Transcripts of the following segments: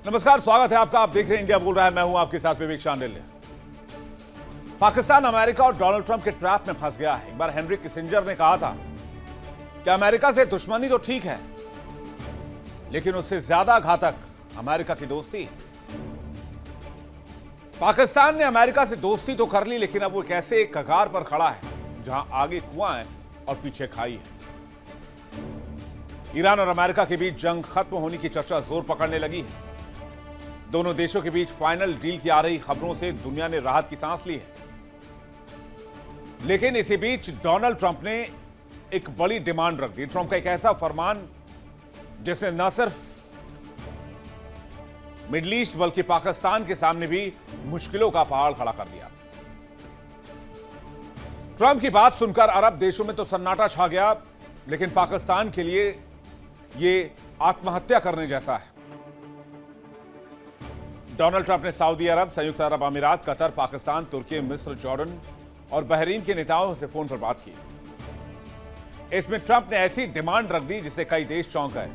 नमस्कार, स्वागत है आपका। आप देख रहे हैं इंडिया बोल रहा है। मैं हूं आपके साथ विवेक शांडिल्य। पाकिस्तान अमेरिका और डोनाल्ड ट्रंप के ट्रैप में फंस गया है। एक बार हेनरी किसिंजर ने कहा था कि अमेरिका से दुश्मनी तो ठीक है, लेकिन उससे ज्यादा घातक अमेरिका की दोस्ती। पाकिस्तान ने अमेरिका से दोस्ती तो कर ली, लेकिन अब वो एक ऐसे कगार पर खड़ा है जहां आगे कुआं है और पीछे खाई है। ईरान और अमेरिका के बीच जंग खत्म होने की चर्चा जोर पकड़ने लगी है। दोनों देशों के बीच फाइनल डील की आ रही खबरों से दुनिया ने राहत की सांस ली है। लेकिन इसी बीच डोनाल्ड ट्रंप ने एक बड़ी डिमांड रख दी। ट्रंप का एक ऐसा फरमान जिसने न सिर्फ मिडिल ईस्ट बल्कि पाकिस्तान के सामने भी मुश्किलों का पहाड़ खड़ा कर दिया। ट्रंप की बात सुनकर अरब देशों में तो सन्नाटा छा गया, लेकिन पाकिस्तान के लिए यह आत्महत्या करने जैसा है। डोनाल्ड ट्रंप ने सऊदी अरब, संयुक्त अरब अमीरात, कतर, पाकिस्तान, तुर्की, मिस्र, जॉर्डन और बहरीन के नेताओं से फोन पर बात की। इसमें ट्रंप ने ऐसी डिमांड रख दी जिससे कई देश चौंक गए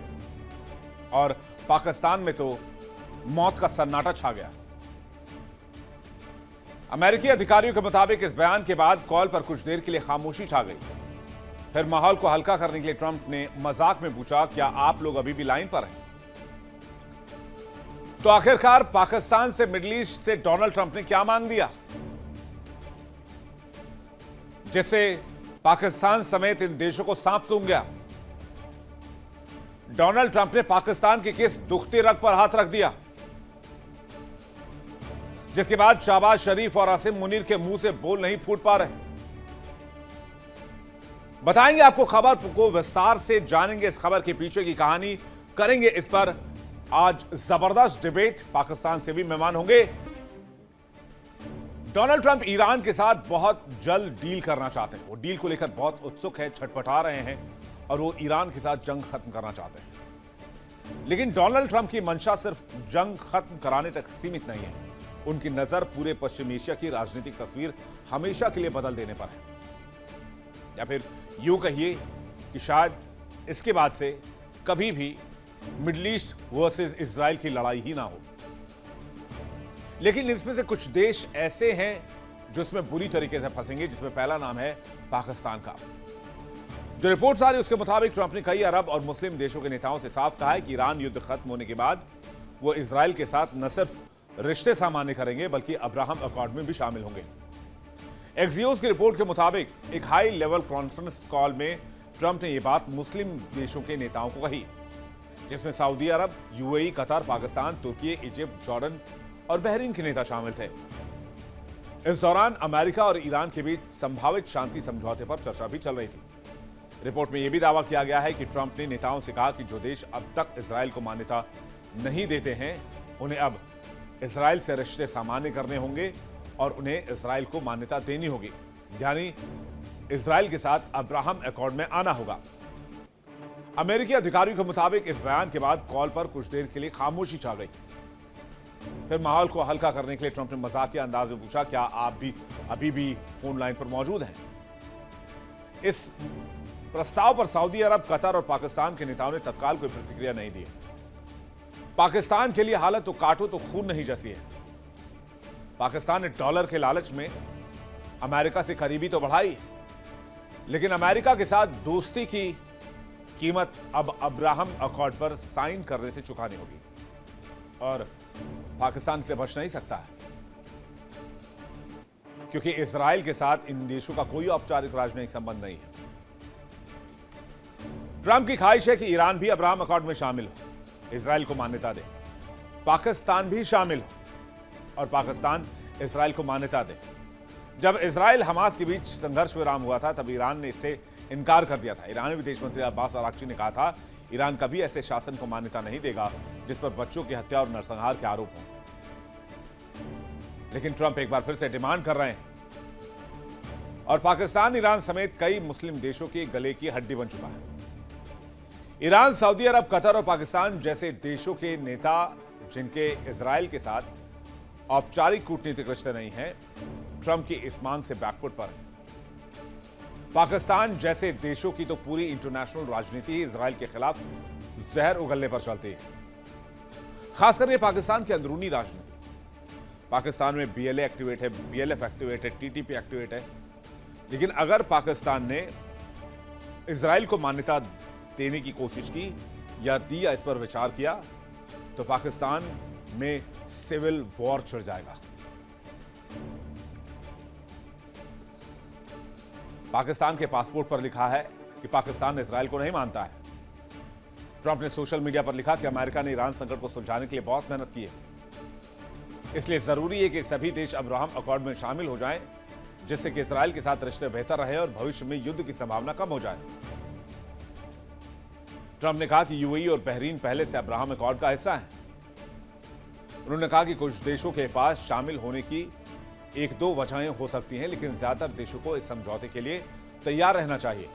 और पाकिस्तान में तो मौत का सन्नाटा छा गया। अमेरिकी अधिकारियों के मुताबिक इस बयान के बाद कॉल पर कुछ देर के लिए खामोशी छा गई। फिर माहौल को हल्का करने के लिए ट्रंप ने मजाक में पूछा, क्या आप लोग अभी भी लाइन पर हैं? तो आखिरकार पाकिस्तान से मिडिल ईस्ट से डोनाल्ड ट्रंप ने क्या मांग दिया जिससे पाकिस्तान समेत इन देशों को सांप सूंघ गया? डोनाल्ड ट्रंप ने पाकिस्तान के किस दुखती रग पर हाथ रख दिया जिसके बाद शहबाज शरीफ और आसिम मुनीर के मुंह से बोल नहीं फूट पा रहे? बताएंगे आपको, खबर को विस्तार से जानेंगे, इस खबर के पीछे की कहानी करेंगे। इस पर आज जबरदस्त डिबेट, पाकिस्तान से भी मेहमान होंगे। डोनाल्ड ट्रंप ईरान के साथ बहुत जल्द डील करना चाहते हैं। वो डील को लेकर बहुत उत्सुक है, छटपटा रहे हैं और वो ईरान के साथ जंग खत्म करना चाहते हैं। लेकिन डोनाल्ड ट्रंप की मंशा सिर्फ जंग खत्म कराने तक सीमित नहीं है। उनकी नजर पूरे पश्चिम एशिया की राजनीतिक तस्वीर हमेशा के लिए बदल देने पर है, या फिर यूं कहिए कि शायद इसके बाद से कभी भी मिडिल ईस्ट वर्सेस इजराइल की लड़ाई ही ना हो। लेकिन इसमें से कुछ देश ऐसे हैं जो इसमें बुरी तरीके से फंसेंगे, जिसमें पहला नाम है पाकिस्तान का। जो रिपोर्ट्स आ रही है उसके मुताबिक ट्रंप ने कई अरब और मुस्लिम देशों के नेताओं से साफ कहा है कि ईरान युद्ध खत्म होने के बाद वो इजराइल के साथ न सिर्फ रिश्ते सामान्य करेंगे बल्कि अब्राहम अकॉर्ड में भी शामिल होंगे। एक्सियोस की रिपोर्ट के मुताबिक एक हाई लेवल कॉन्फ्रेंस कॉल में ट्रंप ने यह बात मुस्लिम देशों के नेताओं को कही, जिसमें सऊदी अरब, यूएई, कतर, पाकिस्तान, तुर्की, इजिप्ट, जॉर्डन और बहरीन के नेता शामिल थे। इस दौरान अमेरिका और ईरान के बीच संभावित शांति समझौते पर चर्चा भी चल रही थी। रिपोर्ट में यह भी दावा किया गया है कि ट्रंप ने नेताओं से कहा कि जो देश अब तक इजराइल को मान्यता नहीं देते हैं, उन्हें अब इजराइल से रिश्ते सामान्य करने होंगे और उन्हें इजराइल को मान्यता देनी होगी, यानी इजराइल के साथ अब्राहम अकॉर्ड में आना होगा। अमेरिकी अधिकारियों के मुताबिक इस बयान के बाद कॉल पर कुछ देर के लिए खामोशी छा गई। फिर माहौल को हल्का करने के लिए ट्रंप ने मजाकिया अंदाज में पूछा, क्या आप भी अभी भी फोन लाइन पर मौजूद हैं? इस प्रस्ताव पर सऊदी अरब, कतर और पाकिस्तान के नेताओं ने तत्काल कोई प्रतिक्रिया नहीं दी। पाकिस्तान के लिए हालत तो काटो तो खून नहीं जैसी है। पाकिस्तान ने डॉलर के लालच में अमेरिका से करीबी तो बढ़ाई, लेकिन अमेरिका के साथ दोस्ती की कीमत अब अब्राहम अकॉर्ड पर साइन करने से चुकानी होगी और पाकिस्तान से बच नहीं सकता है, क्योंकि इजराइल के साथ इन देशों का कोई औपचारिक राजनयिक संबंध नहीं है। ट्रंप की ख्वाहिश है कि ईरान भी अब्राहम अकॉर्ड में शामिल हो, इजराइल को मान्यता दे, पाकिस्तान भी शामिल हो और पाकिस्तान इजराइल को मान्यता दे। जब इजराइल हमास के बीच संघर्ष विराम हुआ था, तब ईरान ने इससे इनकार कर दिया था। ईरानी विदेश मंत्री अब्बास अराक्ची ने कहा था, ईरान कभी ऐसे शासन को मान्यता नहीं देगा जिस पर बच्चों की हत्या और नरसंहार के आरोप हों। लेकिन ट्रंप एक बार फिर से डिमांड कर रहे हैं और पाकिस्तान, ईरान समेत कई मुस्लिम देशों के गले की हड्डी बन चुका है। ईरान, सऊदी अरब, कतर और पाकिस्तान जैसे देशों के नेता जिनके इजराइल के साथ औपचारिक कूटनीतिक रिश्ते नहीं हैं, ट्रंप की इस मांग से बैकफुट पर है। पाकिस्तान जैसे देशों की तो पूरी इंटरनेशनल राजनीति इजराइल के खिलाफ जहर उगलने पर चलती है। खासकर ये पाकिस्तान की अंदरूनी राजनीति। पाकिस्तान में बीएलए एक्टिवेट है, बीएलएफ एक्टिवेट है, टीटीपी एक्टिवेट है। लेकिन अगर पाकिस्तान ने इजराइल को मान्यता देने की कोशिश की या दी या इस पर विचार किया तो पाकिस्तान में सिविल वॉर छिड़ जाएगा। पाकिस्तान के पासपोर्ट पर लिखा है कि पाकिस्तान इजराइल को नहीं मानता है। ट्रंप ने सोशल मीडिया पर लिखा कि अमेरिका ने ईरान संकट को सुलझाने के लिए बहुत मेहनत की है, इसलिए जरूरी है कि सभी देश अब्राहम अकॉर्ड में शामिल हो जाएं, जिससे कि इजराइल के साथ रिश्ते बेहतर रहे और भविष्य में युद्ध की संभावना कम हो जाए। ट्रंप ने कहा कि यूएई और बहरीन पहले से अब्राहम अकॉर्ड का हिस्सा है। उन्होंने कहा कि कुछ देशों के पास शामिल होने की एक दो वजहें हो सकती हैं, लेकिन ज्यादातर देशों को इस समझौते के लिए तैयार रहना चाहिए।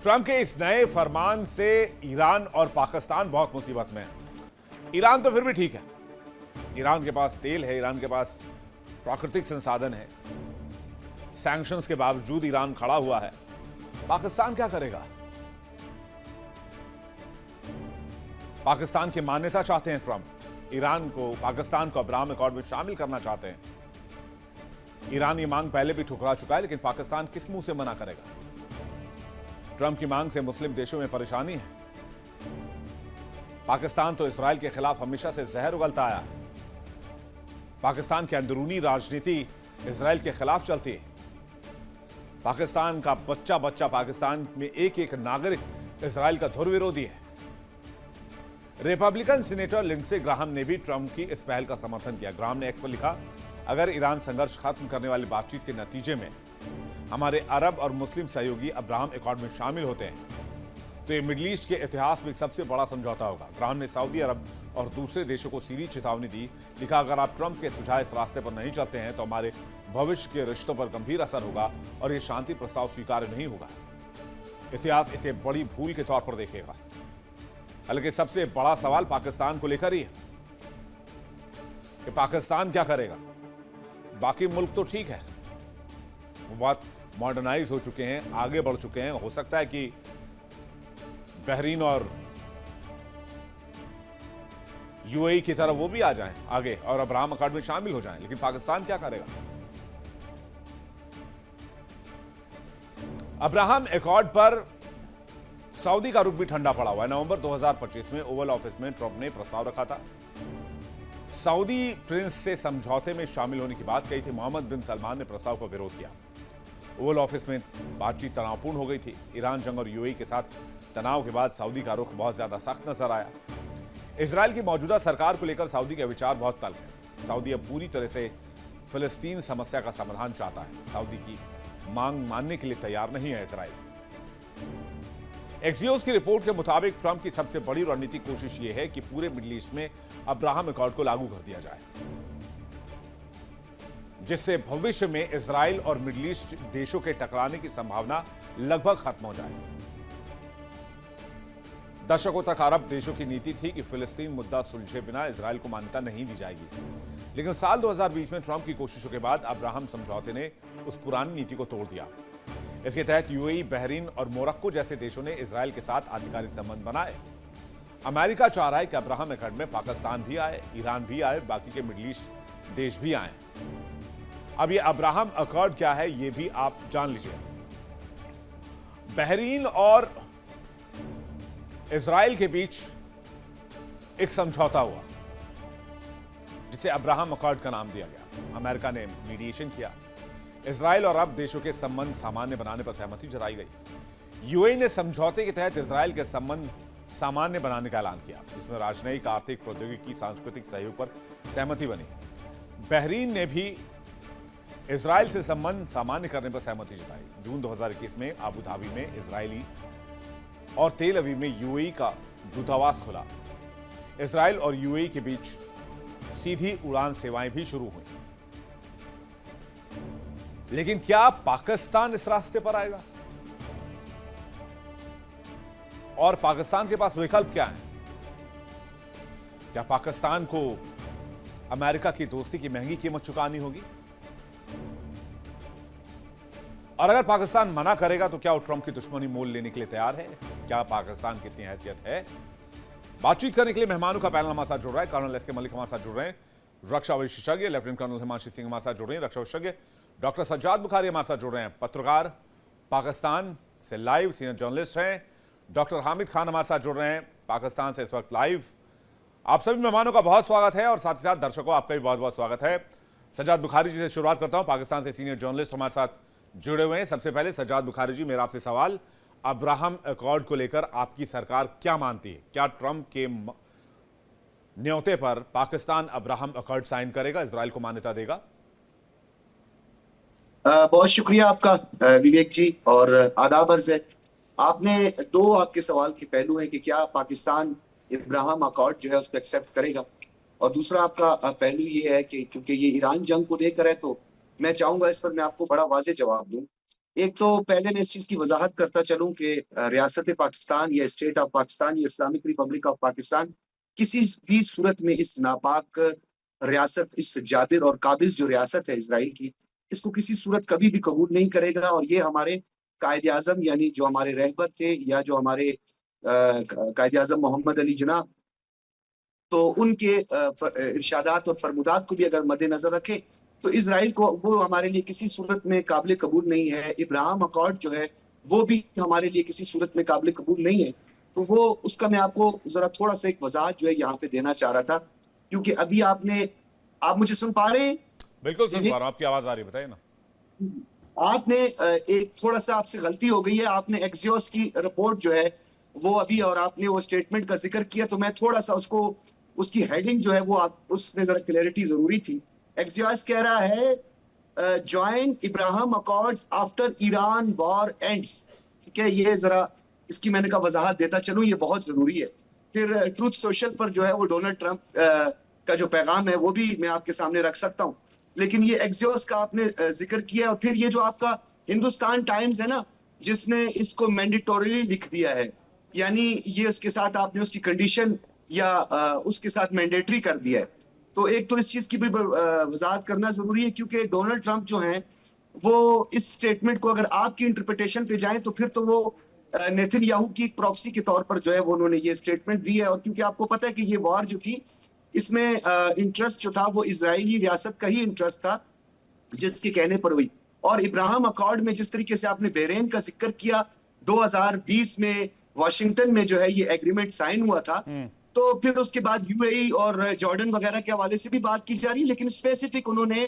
ट्रंप के इस नए फरमान से ईरान और पाकिस्तान बहुत मुसीबत में है। ईरान तो फिर भी ठीक है, ईरान के पास तेल है, ईरान के पास प्राकृतिक संसाधन है, सैंक्शंस के बावजूद ईरान खड़ा हुआ है। पाकिस्तान क्या करेगा? पाकिस्तान की मान्यता चाहते हैं ट्रंप, ईरान को, पाकिस्तान को अब्राहम अकॉर्ड में शामिल करना चाहते हैं। ईरान ये मांग पहले भी ठुकरा चुका है, लेकिन पाकिस्तान किस मुंह से मना करेगा? ट्रंप की मांग से मुस्लिम देशों में परेशानी है। पाकिस्तान तो इजराइल के खिलाफ हमेशा से जहर उगलता आया है। पाकिस्तान की अंदरूनी राजनीति इजराइल के खिलाफ चलती है। पाकिस्तान का बच्चा बच्चा, पाकिस्तान में एक एक नागरिक इजराइल का धुर विरोधी है। रिपब्लिकन सीनेटर लिंडसे ग्राहम ने भी ट्रंप की इस पहल का समर्थन किया। ग्राहम ने एक्स पर लिखा, अगर ईरान संघर्ष खत्म करने वाली बातचीत के नतीजे में हमारे अरब और मुस्लिम सहयोगी अब्राहम अकॉर्ड में शामिल होते हैं तो ये मिडिल ईस्ट के इतिहास में एक सबसे बड़ा समझौता होगा। ग्राहम ने सऊदी अरब और दूसरे देशों को सीधी चेतावनी दी। लिखा, अगर आप ट्रंप के सुझाए इस रास्ते पर नहीं चलते हैं तो हमारे भविष्य के रिश्तों पर गंभीर असर होगा और ये शांति प्रस्ताव स्वीकार्य नहीं होगा। इतिहास इसे बड़ी भूल के तौर पर देखेगा। हालांकि सबसे बड़ा सवाल पाकिस्तान को लेकर ही है कि पाकिस्तान क्या करेगा। बाकी मुल्क तो ठीक है, वो बहुत मॉडर्नाइज हो चुके हैं, आगे बढ़ चुके हैं। हो सकता है कि बहरीन और यूएई की तरफ वो भी आ जाएं आगे और अब्राहम अकॉर्ड में शामिल हो जाएं, लेकिन पाकिस्तान क्या करेगा? अब्राहम अकॉर्ड पर सऊदी का रुख भी ठंडा पड़ा हुआ है। नवंबर 2025 में ओवल ऑफिस में ट्रंप ने प्रस्ताव रखा था। सऊदी प्रिंस से समझौते में शामिल होने की बात कही थी। मोहम्मद बिन सलमान ने प्रस्ताव का विरोध किया। ओवल ऑफिस में बातचीत तनावपूर्ण हो गई थी। ईरान जंग और यूएई के साथ तनाव के बाद सऊदी का रुख बहुत ज्यादा सख्त नजर आया। इजराइल की मौजूदा सरकार को लेकर सऊदी के विचार बहुत तल्ख है। सऊदी अब पूरी तरह से फिलिस्तीन समस्या का समाधान चाहता है। सऊदी की मांग मानने के लिए तैयार नहीं है इजराइल। एक्सियोस की रिपोर्ट के मुताबिक ट्रंप की सबसे बड़ी रणनीतिक कोशिश यह है कि पूरे मिडिल ईस्ट में अब्राहम अकॉर्ड को लागू कर दिया जाए, जिससे भविष्य में इजराइल और मिडिल ईस्ट देशों के टकराने की संभावना लगभग खत्म हो जाए। दशकों तक अरब देशों की नीति थी कि फिलिस्तीन मुद्दा सुलझे बिना इजराइल को मान्यता नहीं दी जाएगी, लेकिन साल 2020 में ट्रंप की कोशिशों के बाद अब्राहम समझौते ने उस पुरानी नीति को तोड़ दिया। इसके तहत यूएई, बहरीन और मोरक्को जैसे देशों ने इजराइल के साथ आधिकारिक संबंध बनाए। अमेरिका चाह रहा है कि अब्राहम अकॉर्ड में पाकिस्तान भी आए, ईरान भी आए, बाकी के मिडिल ईस्ट देश भी आए। अब ये अब्राहम अकॉर्ड क्या है ये भी आप जान लीजिए। बहरीन और इजराइल के बीच एक समझौता हुआ जिसे अब्राहम अकॉर्ड का नाम दिया गया। अमेरिका ने मीडिएशन किया। इजराइल और अरब देशों के संबंध सामान्य बनाने पर सहमति जताई गई। यूएई ने समझौते के तहत इजराइल के संबंध सामान्य बनाने का ऐलान किया, जिसमें राजनयिक, आर्थिक, प्रौद्योगिकी, सांस्कृतिक सहयोग पर सहमति बनी। बहरीन ने भी इजराइल से संबंध सामान्य करने पर सहमति जताई। जून 2021 में अबू धाबी में इजरायली और तेल अवीव में यूएई का दूतावास खुला। इजराइल और यूएई के बीच सीधी उड़ान सेवाएं भी शुरू हुई। लेकिन क्या पाकिस्तान इस रास्ते पर आएगा? और पाकिस्तान के पास विकल्प क्या है? क्या पाकिस्तान को अमेरिका की दोस्ती की महंगी कीमत चुकानी होगी? और अगर पाकिस्तान मना करेगा तो क्या वो ट्रंप की दुश्मनी मोल लेने के लिए तैयार है? क्या पाकिस्तान की इतनी हैसियत है बातचीत करने के लिए मेहमानों का पैनल हमारे साथ जुड़ रहा है। कर्नल एस के मलिक हमारे साथ जुड़ रहे हैं, रक्षा विशेषज्ञ लेफ्टिनेंट कर्नल हिमांशी सिंह हमारे साथ जुड़ रहे हैं, रक्षा विशेषज्ञ। डॉक्टर सज्जाद बुखारी हमारे साथ जुड़ रहे हैं, पत्रकार, पाकिस्तान से लाइव सीनियर जर्नलिस्ट हैं। डॉक्टर हामिद खान हमारे साथ जुड़ रहे हैं, पाकिस्तान से इस वक्त लाइव। आप सभी मेहमानों का बहुत स्वागत है और साथ ही साथ दर्शकों आपका भी बहुत बहुत स्वागत है। सज्जाद बुखारी जी से शुरुआत करता हूं, पाकिस्तान से सीनियर जर्नलिस्ट हमारे साथ जुड़े हुए हैं। सबसे पहले सज्जाद बुखारी जी, मेरा आपसे सवाल, अब्राहम अकॉर्ड को लेकर आपकी सरकार क्या मानती है? क्या ट्रंप के न्योते पर पाकिस्तान अब्राहम अकॉर्ड साइन करेगा, इजराइल को मान्यता देगा? बहुत शुक्रिया आपका विवेक जी, और आदाब अर्ज है। आपने दो आपके सवाल के पहलू हैं कि क्या पाकिस्तान इब्राहिम अकॉर्ड जो है उसको एक्सेप्ट करेगा, और दूसरा आपका पहलू ये है कि क्योंकि ये ईरान जंग को लेकर है, तो मैं चाहूंगा इस पर मैं आपको बड़ा वाज़ेह जवाब दूं। एक तो पहले मैं इस चीज की वजाहत करता चलूं कि रियासत पाकिस्तान या स्टेट ऑफ पाकिस्तान या इस्लामिक रिपब्लिक ऑफ पाकिस्तान किसी भी सूरत में इस नापाक रियासत, इस जाबिर और काबिज जो रियासत है इसराइल की, इसको किसी सूरत कभी भी कबूल नहीं करेगा। और ये हमारे कायद आजम यानी जो हमारे रहबर थे या जो हमारे कायद आजम मोहम्मद अली जिन्ना, तो उनके इरशादात और फरमुदात को भी अगर मद्देनजर रखें तो इसराइल को वो हमारे लिए किसी सूरत में काबिल कबूल नहीं है। इब्राहिम अकॉर्ड जो है वो भी हमारे लिए किसी सूरत में काबिल कबूल नहीं है। तो वो उसका मैं आपको जरा थोड़ा सा एक वजाहत जो है यहाँ पे देना चाह रहा था, क्योंकि अभी आप मुझे सुन पा रहे हैं? बिल्कुल सुन पा रहा हूं, आपकी आवाज आ रही है, बताइए ना। आपने एक थोड़ा सा आपसे गलती हो गई है। आपने एक्सियोस की रिपोर्ट जो है वो अभी, और आपने वो स्टेटमेंट का जिक्र किया, तो मैं थोड़ा सा उसको, उसकी हेडिंग जो है वो आप उसमें जरा क्लैरिटी जरूरी थी। एक्सियोस कह रहा है join Ibrahim accords after Iran war ends. ठीक है, ये जरा इसकी मैंने कहा वजाहत देता चलूं, ये बहुत जरूरी है। फिर ट्रूथ सोशल पर जो है वो डोनाल्ड ट्रंप का जो पैगाम है वो भी मैं आपके सामने रख सकता हूं, लेकिन ये एक्सियोस का आपने जिक्र किया। और फिर ये जो आपका हिंदुस्तान टाइम्स है ना, जिसने इसको मैंडेटोरिली लिख दिया है, यानी ये उसके साथ आपने उसकी कंडीशन या उसके साथ मैंडेटरी कर दिया है। तो एक तो इस चीज की भी वजाहत करना जरूरी है, क्योंकि डोनाल्ड ट्रंप जो हैं वो इस स्टेटमेंट को अगर आपकी इंटरप्रिटेशन पे जाए तो फिर तो वो नेतन्याहू की एक प्रॉक्सी के तौर पर जो है वो उन्होंने ये स्टेटमेंट दी है। और क्योंकि आपको पता है कि ये वॉर जो थी, इसमें इंटरेस्ट जो था वो इजरायली रियासत का ही इंटरेस्ट था, जिसके कहने पर हुई। और इब्राहिम अकॉर्ड में जिस तरीके से आपने बहरीन का जिक्र किया, 2020 में वाशिंगटन में जो है ये एग्रीमेंट साइन हुआ था, तो फिर उसके बाद यूएई और जॉर्डन वगैरह के हवाले से भी बात की जा रही है, लेकिन स्पेसिफिक उन्होंने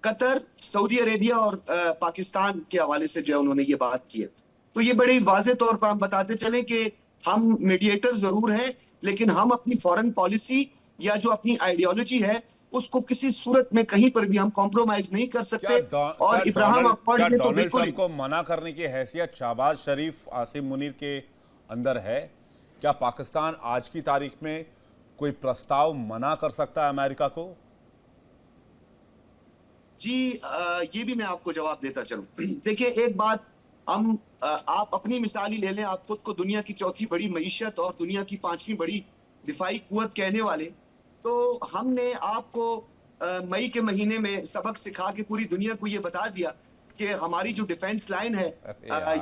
कतर, सऊदी अरेबिया और पाकिस्तान के हवाले से जो है उन्होंने ये बात की है। तो ये बड़ी वाज़ेह तौर पर हम बताते चले कि हम मीडिएटर जरूर हैं, लेकिन हम अपनी फॉरेन पॉलिसी या जो अपनी आइडियोलॉजी है उसको किसी सूरत में कहीं पर भी हम कॉम्प्रोमाइज नहीं कर सकते। और इब्राहिम अकॉर्ड ने तो बिल्कुल को मना करने की हैसियत शहबाज शरीफ, आसिम मुनीर के अंदर है। क्या पाकिस्तान आज की तारीख में कोई प्रस्ताव मना कर सकता है अमेरिका को? जी, ये भी मैं आपको जवाब देता चलूं। देखिए, एक बात हम आप अपनी मिसाल ही ले लें। आप खुद को दुनिया की चौथी बड़ी मईशत और दुनिया की 5वीं बड़ी दिफाई कुव्वत कहने वाले, तो हमने आपको मई के महीने में सबक सिखा के पूरी दुनिया को ये बता दिया कि हमारी जो डिफेंस लाइन है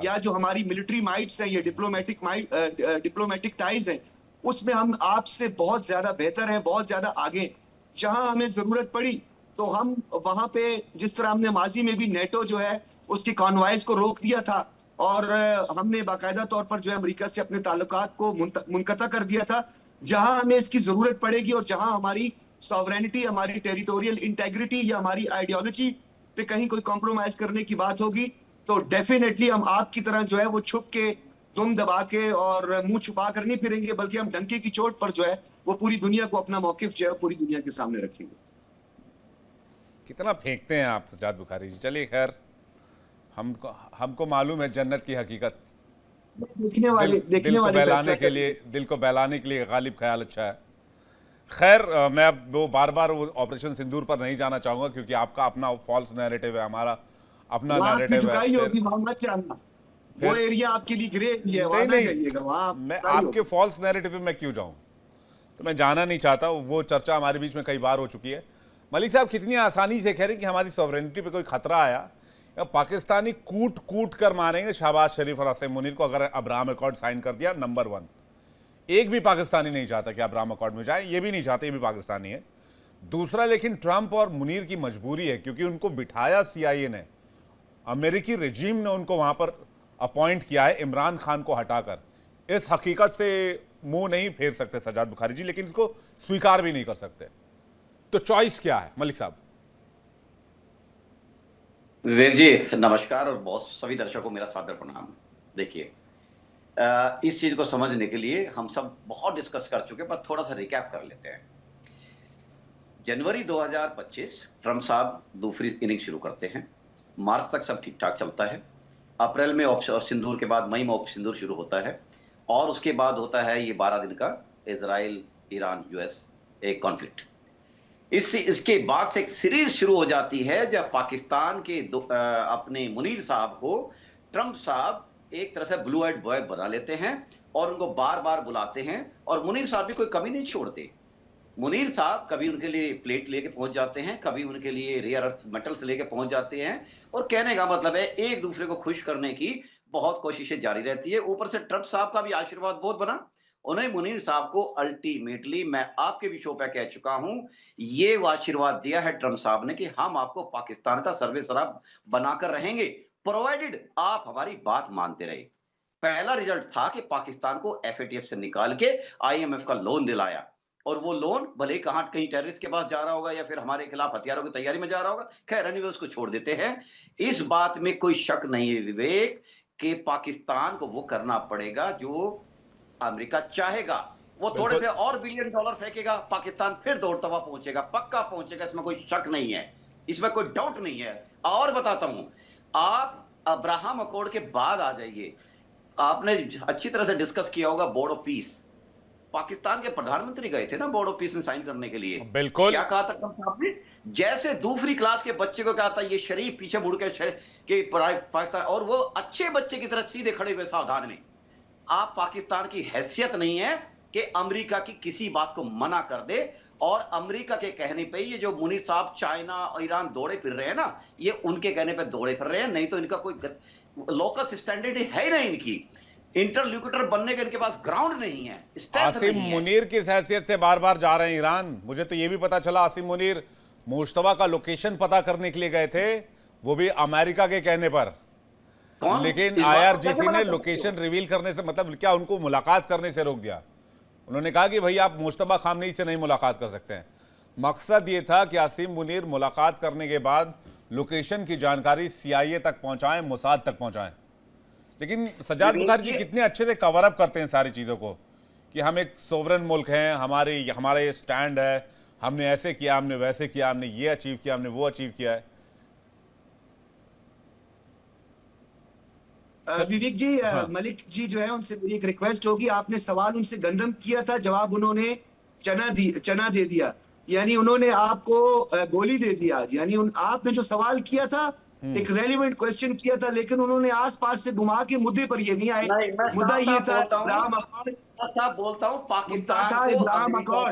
या जो हमारी मिलिट्री माइट्स हैं, ये डिप्लोमेटिक टाइज हैं, उसमें हम आपसे बहुत ज्यादा बेहतर हैं, बहुत ज्यादा आगे। जहां हमें जरूरत पड़ी तो हम वहां पे, जिस तरह हमने माजी में भी नेटो जो है उसकी कॉन्वॉयज को रोक दिया था, और हमने बाकायदा तौर पर जो है अमेरिका से अपने ताल्लुकात को मुनक़ता कर दिया था। जहां हमें इसकी जरूरत पड़ेगी और जहां हमारी सॉवरेनिटी, हमारी टेरिटोरियल इंटेग्रिटी या हमारी आइडियोलॉजी पे कहीं कोई कॉम्प्रोमाइज करने की बात होगी, तो डेफिनेटली हम आपकी तरह जो है वो छुप के, दुम दबा के और मुंह छुपा कर नहीं फिरेंगे, बल्कि हम डंके की चोट पर जो है वो पूरी दुनिया को अपना मौकिफ जो है पूरी दुनिया के सामने रखेंगे। कितना फेंकते हैं आप सज्जाद बुखारी जी। चलिए खैर, हमको मालूम है जन्नत की हकीकत। दिल को बहलाने के लिए गालिब ख्याल अच्छा है। खैर, मैं अब वो बार बार वो ऑपरेशन सिंदूर पर नहीं जाना चाहूंगा, क्योंकि आपका अपना फॉल्स नैरेटिव है, हमारा अपना नैरेटिव है। वो एरिया आपके लिए ग्रे एरिया है, वहां जाइएगा। वहां मैं आपके फॉल्स नैरेटिव में क्यों जाऊं? तो मैं जाना नहीं चाहता। वो चर्चा हमारे बीच में कई बार हो चुकी है। मलिक साहब कितनी आसानी से कह रहे हैं कि हमारी सॉवरेनिटी पे कोई खतरा आया, या पाकिस्तानी कूट कूट कर मारेंगे शहबाज शरीफ और आसिम मुनीर को अगर अब्राहम अकॉर्ड साइन कर दिया। नंबर 1, एक भी पाकिस्तानी नहीं चाहता कि अब्राहम अकॉर्ड में जाए, ये भी नहीं चाहते, ये भी पाकिस्तानी है। दूसरा, लेकिन ट्रंप और मुनीर की मजबूरी है क्योंकि उनको बिठाया CIA ने, अमेरिकी रेजिम ने उनको वहां पर अपॉइंट किया है इमरान खान को हटाकर। इस हकीकत से मुंह नहीं फेर सकते सज्जाद बुखारी जी, लेकिन इसको स्वीकार भी नहीं कर सकते। तो चॉइस क्या है मलिक साहब? विवेक जी नमस्कार, और बहुत सभी दर्शकों को मेरा सादर प्रणाम। देखिए, इस चीज को समझने के लिए हम सब बहुत डिस्कस कर चुके, पर थोड़ा सा रिकैप कर लेते हैं। जनवरी 2025 ट्रंप साहब दूसरी इनिंग शुरू करते हैं। मार्च तक सब ठीक ठाक चलता है। अप्रैल में ऑपरेशन सिंदूर के बाद मई में ऑपरेशन सिंदूर शुरू होता है, और उसके बाद होता है ये 12 दिन का इजराइल ईरान US एक कॉन्फ्लिक्ट। इसके बाद से एक सीरीज शुरू हो जाती है जब पाकिस्तान के अपने मुनीर साहब को ट्रंप साहब एक तरह से ब्लू आइड बॉय बना लेते हैं और उनको बार बार बुलाते हैं, और मुनीर साहब भी कोई कमी नहीं छोड़ते। मुनीर साहब कभी उनके लिए प्लेट लेके पहुंच जाते हैं, कभी उनके लिए रेयर अर्थ मेटल्स लेके पहुंच जाते हैं, और कहने का मतलब है एक दूसरे को खुश करने की बहुत कोशिशें जारी रहती है। ऊपर से ट्रंप साहब का भी आशीर्वाद बहुत बना। उन्हें मुनीर साहब को अल्टीमेटली, मैं आपके भी शो पे कह चुका हूं, ये वो आशीर्वाद दिया है ट्रंप साहब ने कि हम आपको पाकिस्तान का सर्वेसर्वा बनाकर रहेंगे, प्रोवाइडेड आप हमारी बात मानते रहे। पहला रिजल्ट था कि पाकिस्तान को FATF से निकाल के IMF का लोन दिलाया, और वो लोन भले कहां कहीं टेररिस्ट के पास जा रहा होगा या फिर हमारे खिलाफ हथियारों की तैयारी में जा रहा होगा, खैर एनीवे उसको छोड़ देते हैं। इस बात में कोई शक नहीं है विवेक कि पाकिस्तान को वो करना पड़ेगा जो अमेरिका चाहेगा। वो थोड़े से और $बिलियन फेंकेगा, पाकिस्तान फिर दौड़ता हुआ पहुंचेगा, पक्का पहुंचेगा, इसमें कोई शक नहीं है, इसमें कोई डाउट नहीं है। और बताता हूं, आप अब्राहम अकॉर्ड के बाद आ जाइए। आपने अच्छी तरह से डिस्कस किया होगा बोर्ड ऑफ पीस। पाकिस्तान के प्रधानमंत्री गए थे ना बोर्ड ऑफ पीस में साइन करने के लिए। बिल्कुल। क्या कहा था ट्रंप साहब ने? जैसे दूसरी क्लास के बच्चे को कहा था ये शरीफ पीछे मुड़ के पाकिस्तान, और वो अच्छे बच्चे की तरह सीधे खड़े हुए सावधान में। आप पाकिस्तान की हैसियत नहीं है कि अमेरिका की किसी बात को मना कर दे, और अमेरिका के कहने पे ये जो मुनीर साहब चाइना और ईरान दौड़े फिर रहे हैं ना, ये उनके कहने पे दौड़े फिर रहे हैं, नहीं तो इनका कोई लोकल स्टैंडर्ड है ही नहीं। इनकी इंटरल्यूकेटर बनने के इनके पास ग्राउंड नहीं है, आसिम मुनीर किस हैसियत से बार बार जा रहे हैं ईरान? मुझे तो ये भी पता चला आसिम मुनीर मुश्तबा का लोकेशन पता करने के लिए गए थे, वो भी अमेरिका के कहने पर। लेकिन IRGC ने लोकेशन रिवील करने से, मतलब क्या उनको मुलाकात करने से रोक दिया? उन्होंने कहा कि भाई आप मुश्तबा खामनेई से नहीं मुलाकात कर सकते हैं। मकसद ये था कि आसिम मुनीर मुलाकात करने के बाद लोकेशन की जानकारी CIA तक पहुंचाएं, मोसाद तक पहुंचाएं। लेकिन सज्जाद बुखारी जी कितने अच्छे से कवर अप करते हैं सारी चीज़ों को कि हम एक सोवरेन मुल्क हैं, हमारा ये स्टैंड है, हमने ऐसे किया, हमने वैसे किया, हमने ये अचीव किया, हमने वो अचीव किया है। विवेक जी, मलिक जी जो है उनसे मेरी एक रिक्वेस्ट होगी, आपने सवाल उनसे गंदम किया था, जवाब उन्होंने चना दे दिया, यानी उन्होंने आपको गोली दे दिया। यानी आपने जो सवाल किया था एक रेलिवेंट क्वेश्चन किया था, लेकिन उन्होंने आसपास से घुमा के मुद्दे पर ये नहीं आए। मुद्दा ये था बोलता हूँ पाकिस्तान को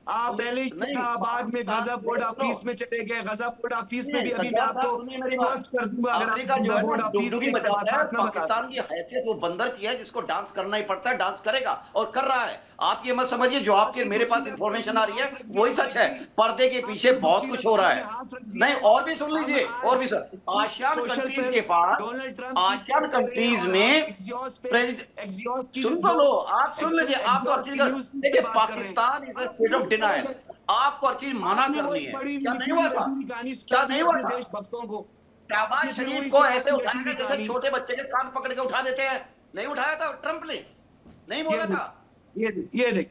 आप पहले ही कहा, बाद में गाजा बोर्ड ऑफिस में चले गए। गाजा बोर्ड ऑफिस में भी अभी मैं आपको रिक्वेस्ट कर दूंगा, अगर बोर्ड ऑफिस में पाकिस्तान की हैसियत वो बंदर की है जिसको डांस करना ही पड़ता है, डांस करेगा और कर रहा है। आप ये मत समझिए जो आपके मेरे पास इंफॉर्मेशन आ रही है वही सच है, पर्दे के पीछे बहुत कुछ हो रहा है। नहीं, और भी सुन लीजिए, और भी सर, आसियान कंट्रीज के पास, आसियान कंट्रीज में सुन लो, आप सुन लीजिए, आपको हर चीज, देखिए Pakistan is a state of denial, आपको हर चीज मना करनी है। क्या नहीं हुआ था? क्या नहीं हुआ था? देशभक्तों को, शहबाज शरीफ को ऐसे उठाया जैसे छोटे बच्चे के कान पकड़ के उठा देते हैं। नहीं उठाया था ट्रंप ने, नहीं बोला था। ये देख,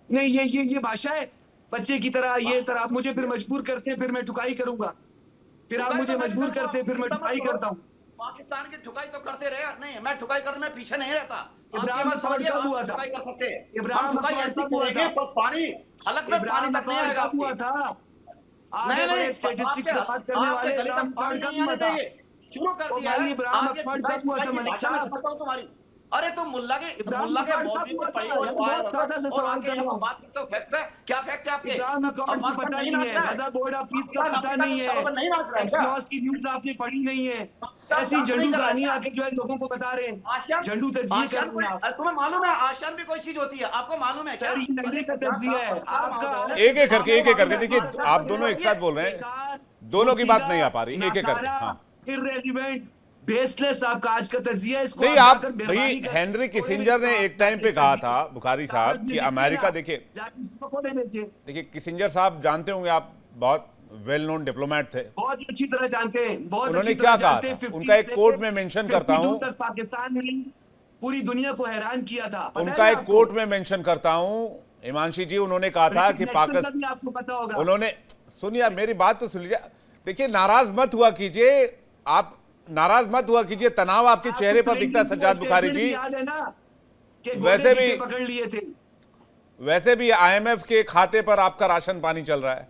नहीं ये भाषा है बच्चे की तरह। ये तरह आप मुझे फिर मजबूर करते हैं, फिर मैं ठुकाई करूंगा, फिर आप मुझे मजबूर करते हैं, फिर मैं ठुकाई करता हूँ। पाकिस्तान की ठुकाई तो करते रहे, नहीं मैं ठुकाई करने में पीछे नहीं रहता। इब्राहिम समझिए हुआ था, कर सकते हैं, इब्राहिम ठुकाई ऐसी करेंगे तो पानी हलक में पानी तक नहीं आएगा। हुआ था, आगे बड़े स्टैटिस्टिक्स की बात करने वाले इब्राहिम कब हुआ था? शुरू कर दिया। इब्राहिम कब हुआ था मलिक साहब? तुम्हारी अरे तो मुल्ला के मौलवी में पढ़े हो और आके यहाँ बात करते हो फैक्ट है, क्या फैक्ट है आपके? इब्राहिम अकॉर्ड की पता नहीं है, रजा बोर्ड ऑफ पीस का पता नहीं है, एक्सलॉस की न्यूज़ आपने पढ़ी नहीं है, ऐसी झंडू कहानियां आके जो है लोगों को बता रहे हैं, झंडू तज्जिए कर रहे हैं आप। तुम्हें मालूम है आशियान भी कोई चीज होती है, आपको मालूम है क्या? सर ये नंगे का तज्जिया है आपका। एक एक करके देखिए, आप दोनों एक साथ बोल रहे हैं, दोनों की बात नहीं आ पा रही, एक एक करके। हाँ, इर्रेलेवेंट, बेसलेस आपका आज का तज्जिया है। इसको नहीं, आप भाई हेनरी किसिंजर ने एक टाइम पे कहा था, बुखारी साहब, कि अमेरिका, देखिए किसिंजर साहब जानते होंगे आप, बहुत वेल नोन डिप्लोमेट थे, बहुत अच्छी तरह जानते हैं, बहुत उन्होंने क्या कहा था, उनका एक कोट में मेंशन करता हूं, पाकिस्तान ने पूरी दुनिया को हैरान किया था, उनका एक कोट में मेंशन करता हूं, हिमांशी जी, उन्होंने कहा था कि पाकिस्तान, आपको पता होगा, उन्होंने, सुनिए मेरी बात तो सुन लीजिए, देखिए नाराज मत हुआ कीजिए, आप नाराज मत हुआ कीजिए, तनाव आपके चेहरे पर दिखता है सज्जाद बुखारी जी। वैसे भी IMF के खाते पर आपका राशन पानी चल रहा है,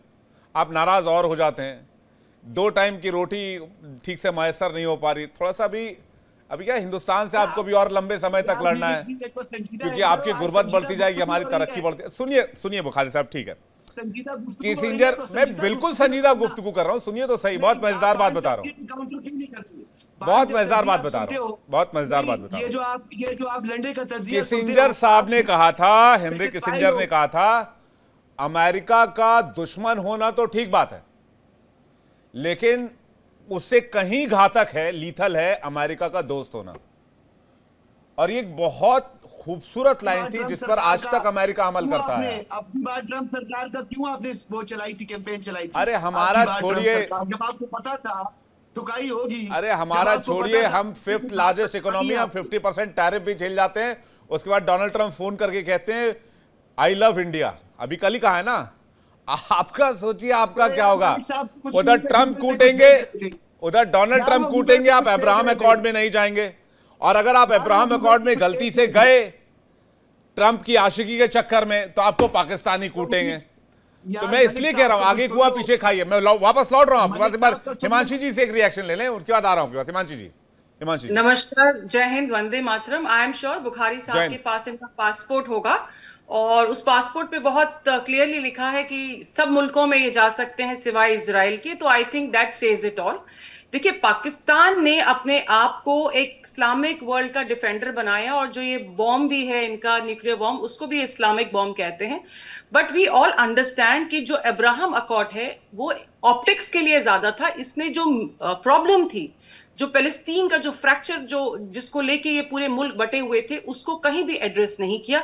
आप नाराज और हो जाते हैं, 2 टाइम की रोटी ठीक से मैसर नहीं हो पा रही, थोड़ा सा भी अभी क्या हिंदुस्तान से आपको भी और लंबे समय तक लड़ना है, क्योंकि आपकी गुर्बत बढ़ती जाएगी, हमारी तरक्की बढ़ती है। सुनिए बुखारी साहब, ठीक है, किसिंजर, मैं बिल्कुल संजीदा गुफ्तगू कर रहा हूं, सुनिए तो सही, बहुत मजेदार बात बता रहा हूं, बहुत मजेदार बात बता रहा हूं, बहुत मजेदार बात बता रहा हूं। ये जो आप लंडे का तज्जिया किसिंजर साहब ने कहा था, हेनरी किसिंजर ने कहा था, अमेरिका का दुश्मन होना तो ठीक बात है, लेकिन उससे कहीं घातक है, लीथल है अमेरिका का दोस्त होना। और ये एक बहुत खूबसूरत लाइन थी जिस पर आज तक अमेरिका अमल करता है। अपनी बात ट्रंप सरकार का क्यों आपने वो चलाई थी, कैंपेन चलाई थी? अरे हमारा छोड़िए, जब आपको पता था ठुकाई होगी, अरे हमारा छोड़िए, हम 5th लार्जेस्ट इकोनॉमी, हम 50% टैरिफ भी झेल जाते हैं, उसके बाद डोनाल्ड ट्रंप फोन करके कहते हैं आई लव इंडिया, अभी कल ही कहा है ना। आपका सोचिए आपका क्या होगा, उधर ट्रंप कूटेंगे, उधर डोनाल्ड ट्रंप कूटेंगे, आप अब्राहम अकॉर्ड में नहीं जाएंगे, और अगर आप अब्राहम अकॉर्ड में गलती से गए ट्रंप की आशिकी के चक्कर में, तो आपको पाकिस्तानी कूटेंगे। तो मैं इसलिए कह रहा हूं, आगे कुआ पीछे खाइए, मैं वापस लौट रहा हूं आपके पास, एक बार हिमांशी जी से एक रिएक्शन ले लें, उसके बाद आ रहा हूं आपके पास। हिमांशी जी, हिमांशी जी, नमस्कार, जय Hind, Vande Mataram. I am sure Bukhari साहब के पास इनका पासपोर्ट होगा, और उस पासपोर्ट पे बहुत क्लियरली लिखा है कि सब मुल्कों में ये जा सकते हैं सिवाय इजराइल के, तो I think that says it all. देखिए, पाकिस्तान ने अपने आप को एक इस्लामिक वर्ल्ड का डिफेंडर बनाया, और जो ये बॉम्ब भी है इनका, न्यूक्लियर बॉम्ब, उसको भी इस्लामिक बॉम्ब कहते हैं। बट वी ऑल अंडरस्टैंड कि जो अब्राहम अकॉर्ड है वो ऑप्टिक्स के लिए ज्यादा था। इसने जो प्रॉब्लम थी, जो पैलेस्तीन का जो फ्रैक्चर, जो जिसको लेके ये पूरे मुल्क बटे हुए थे, उसको कहीं भी एड्रेस नहीं किया।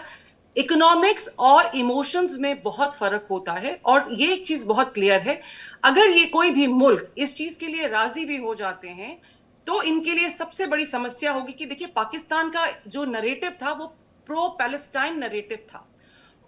इकोनॉमिक्स और इमोशंस में बहुत फर्क होता है, और ये एक चीज बहुत क्लियर है, अगर ये कोई भी मुल्क इस चीज के लिए राजी भी हो जाते हैं, तो इनके लिए सबसे बड़ी समस्या होगी कि देखिए, पाकिस्तान का जो नरेटिव था वो प्रो पैलेस्टाइन नरेटिव था,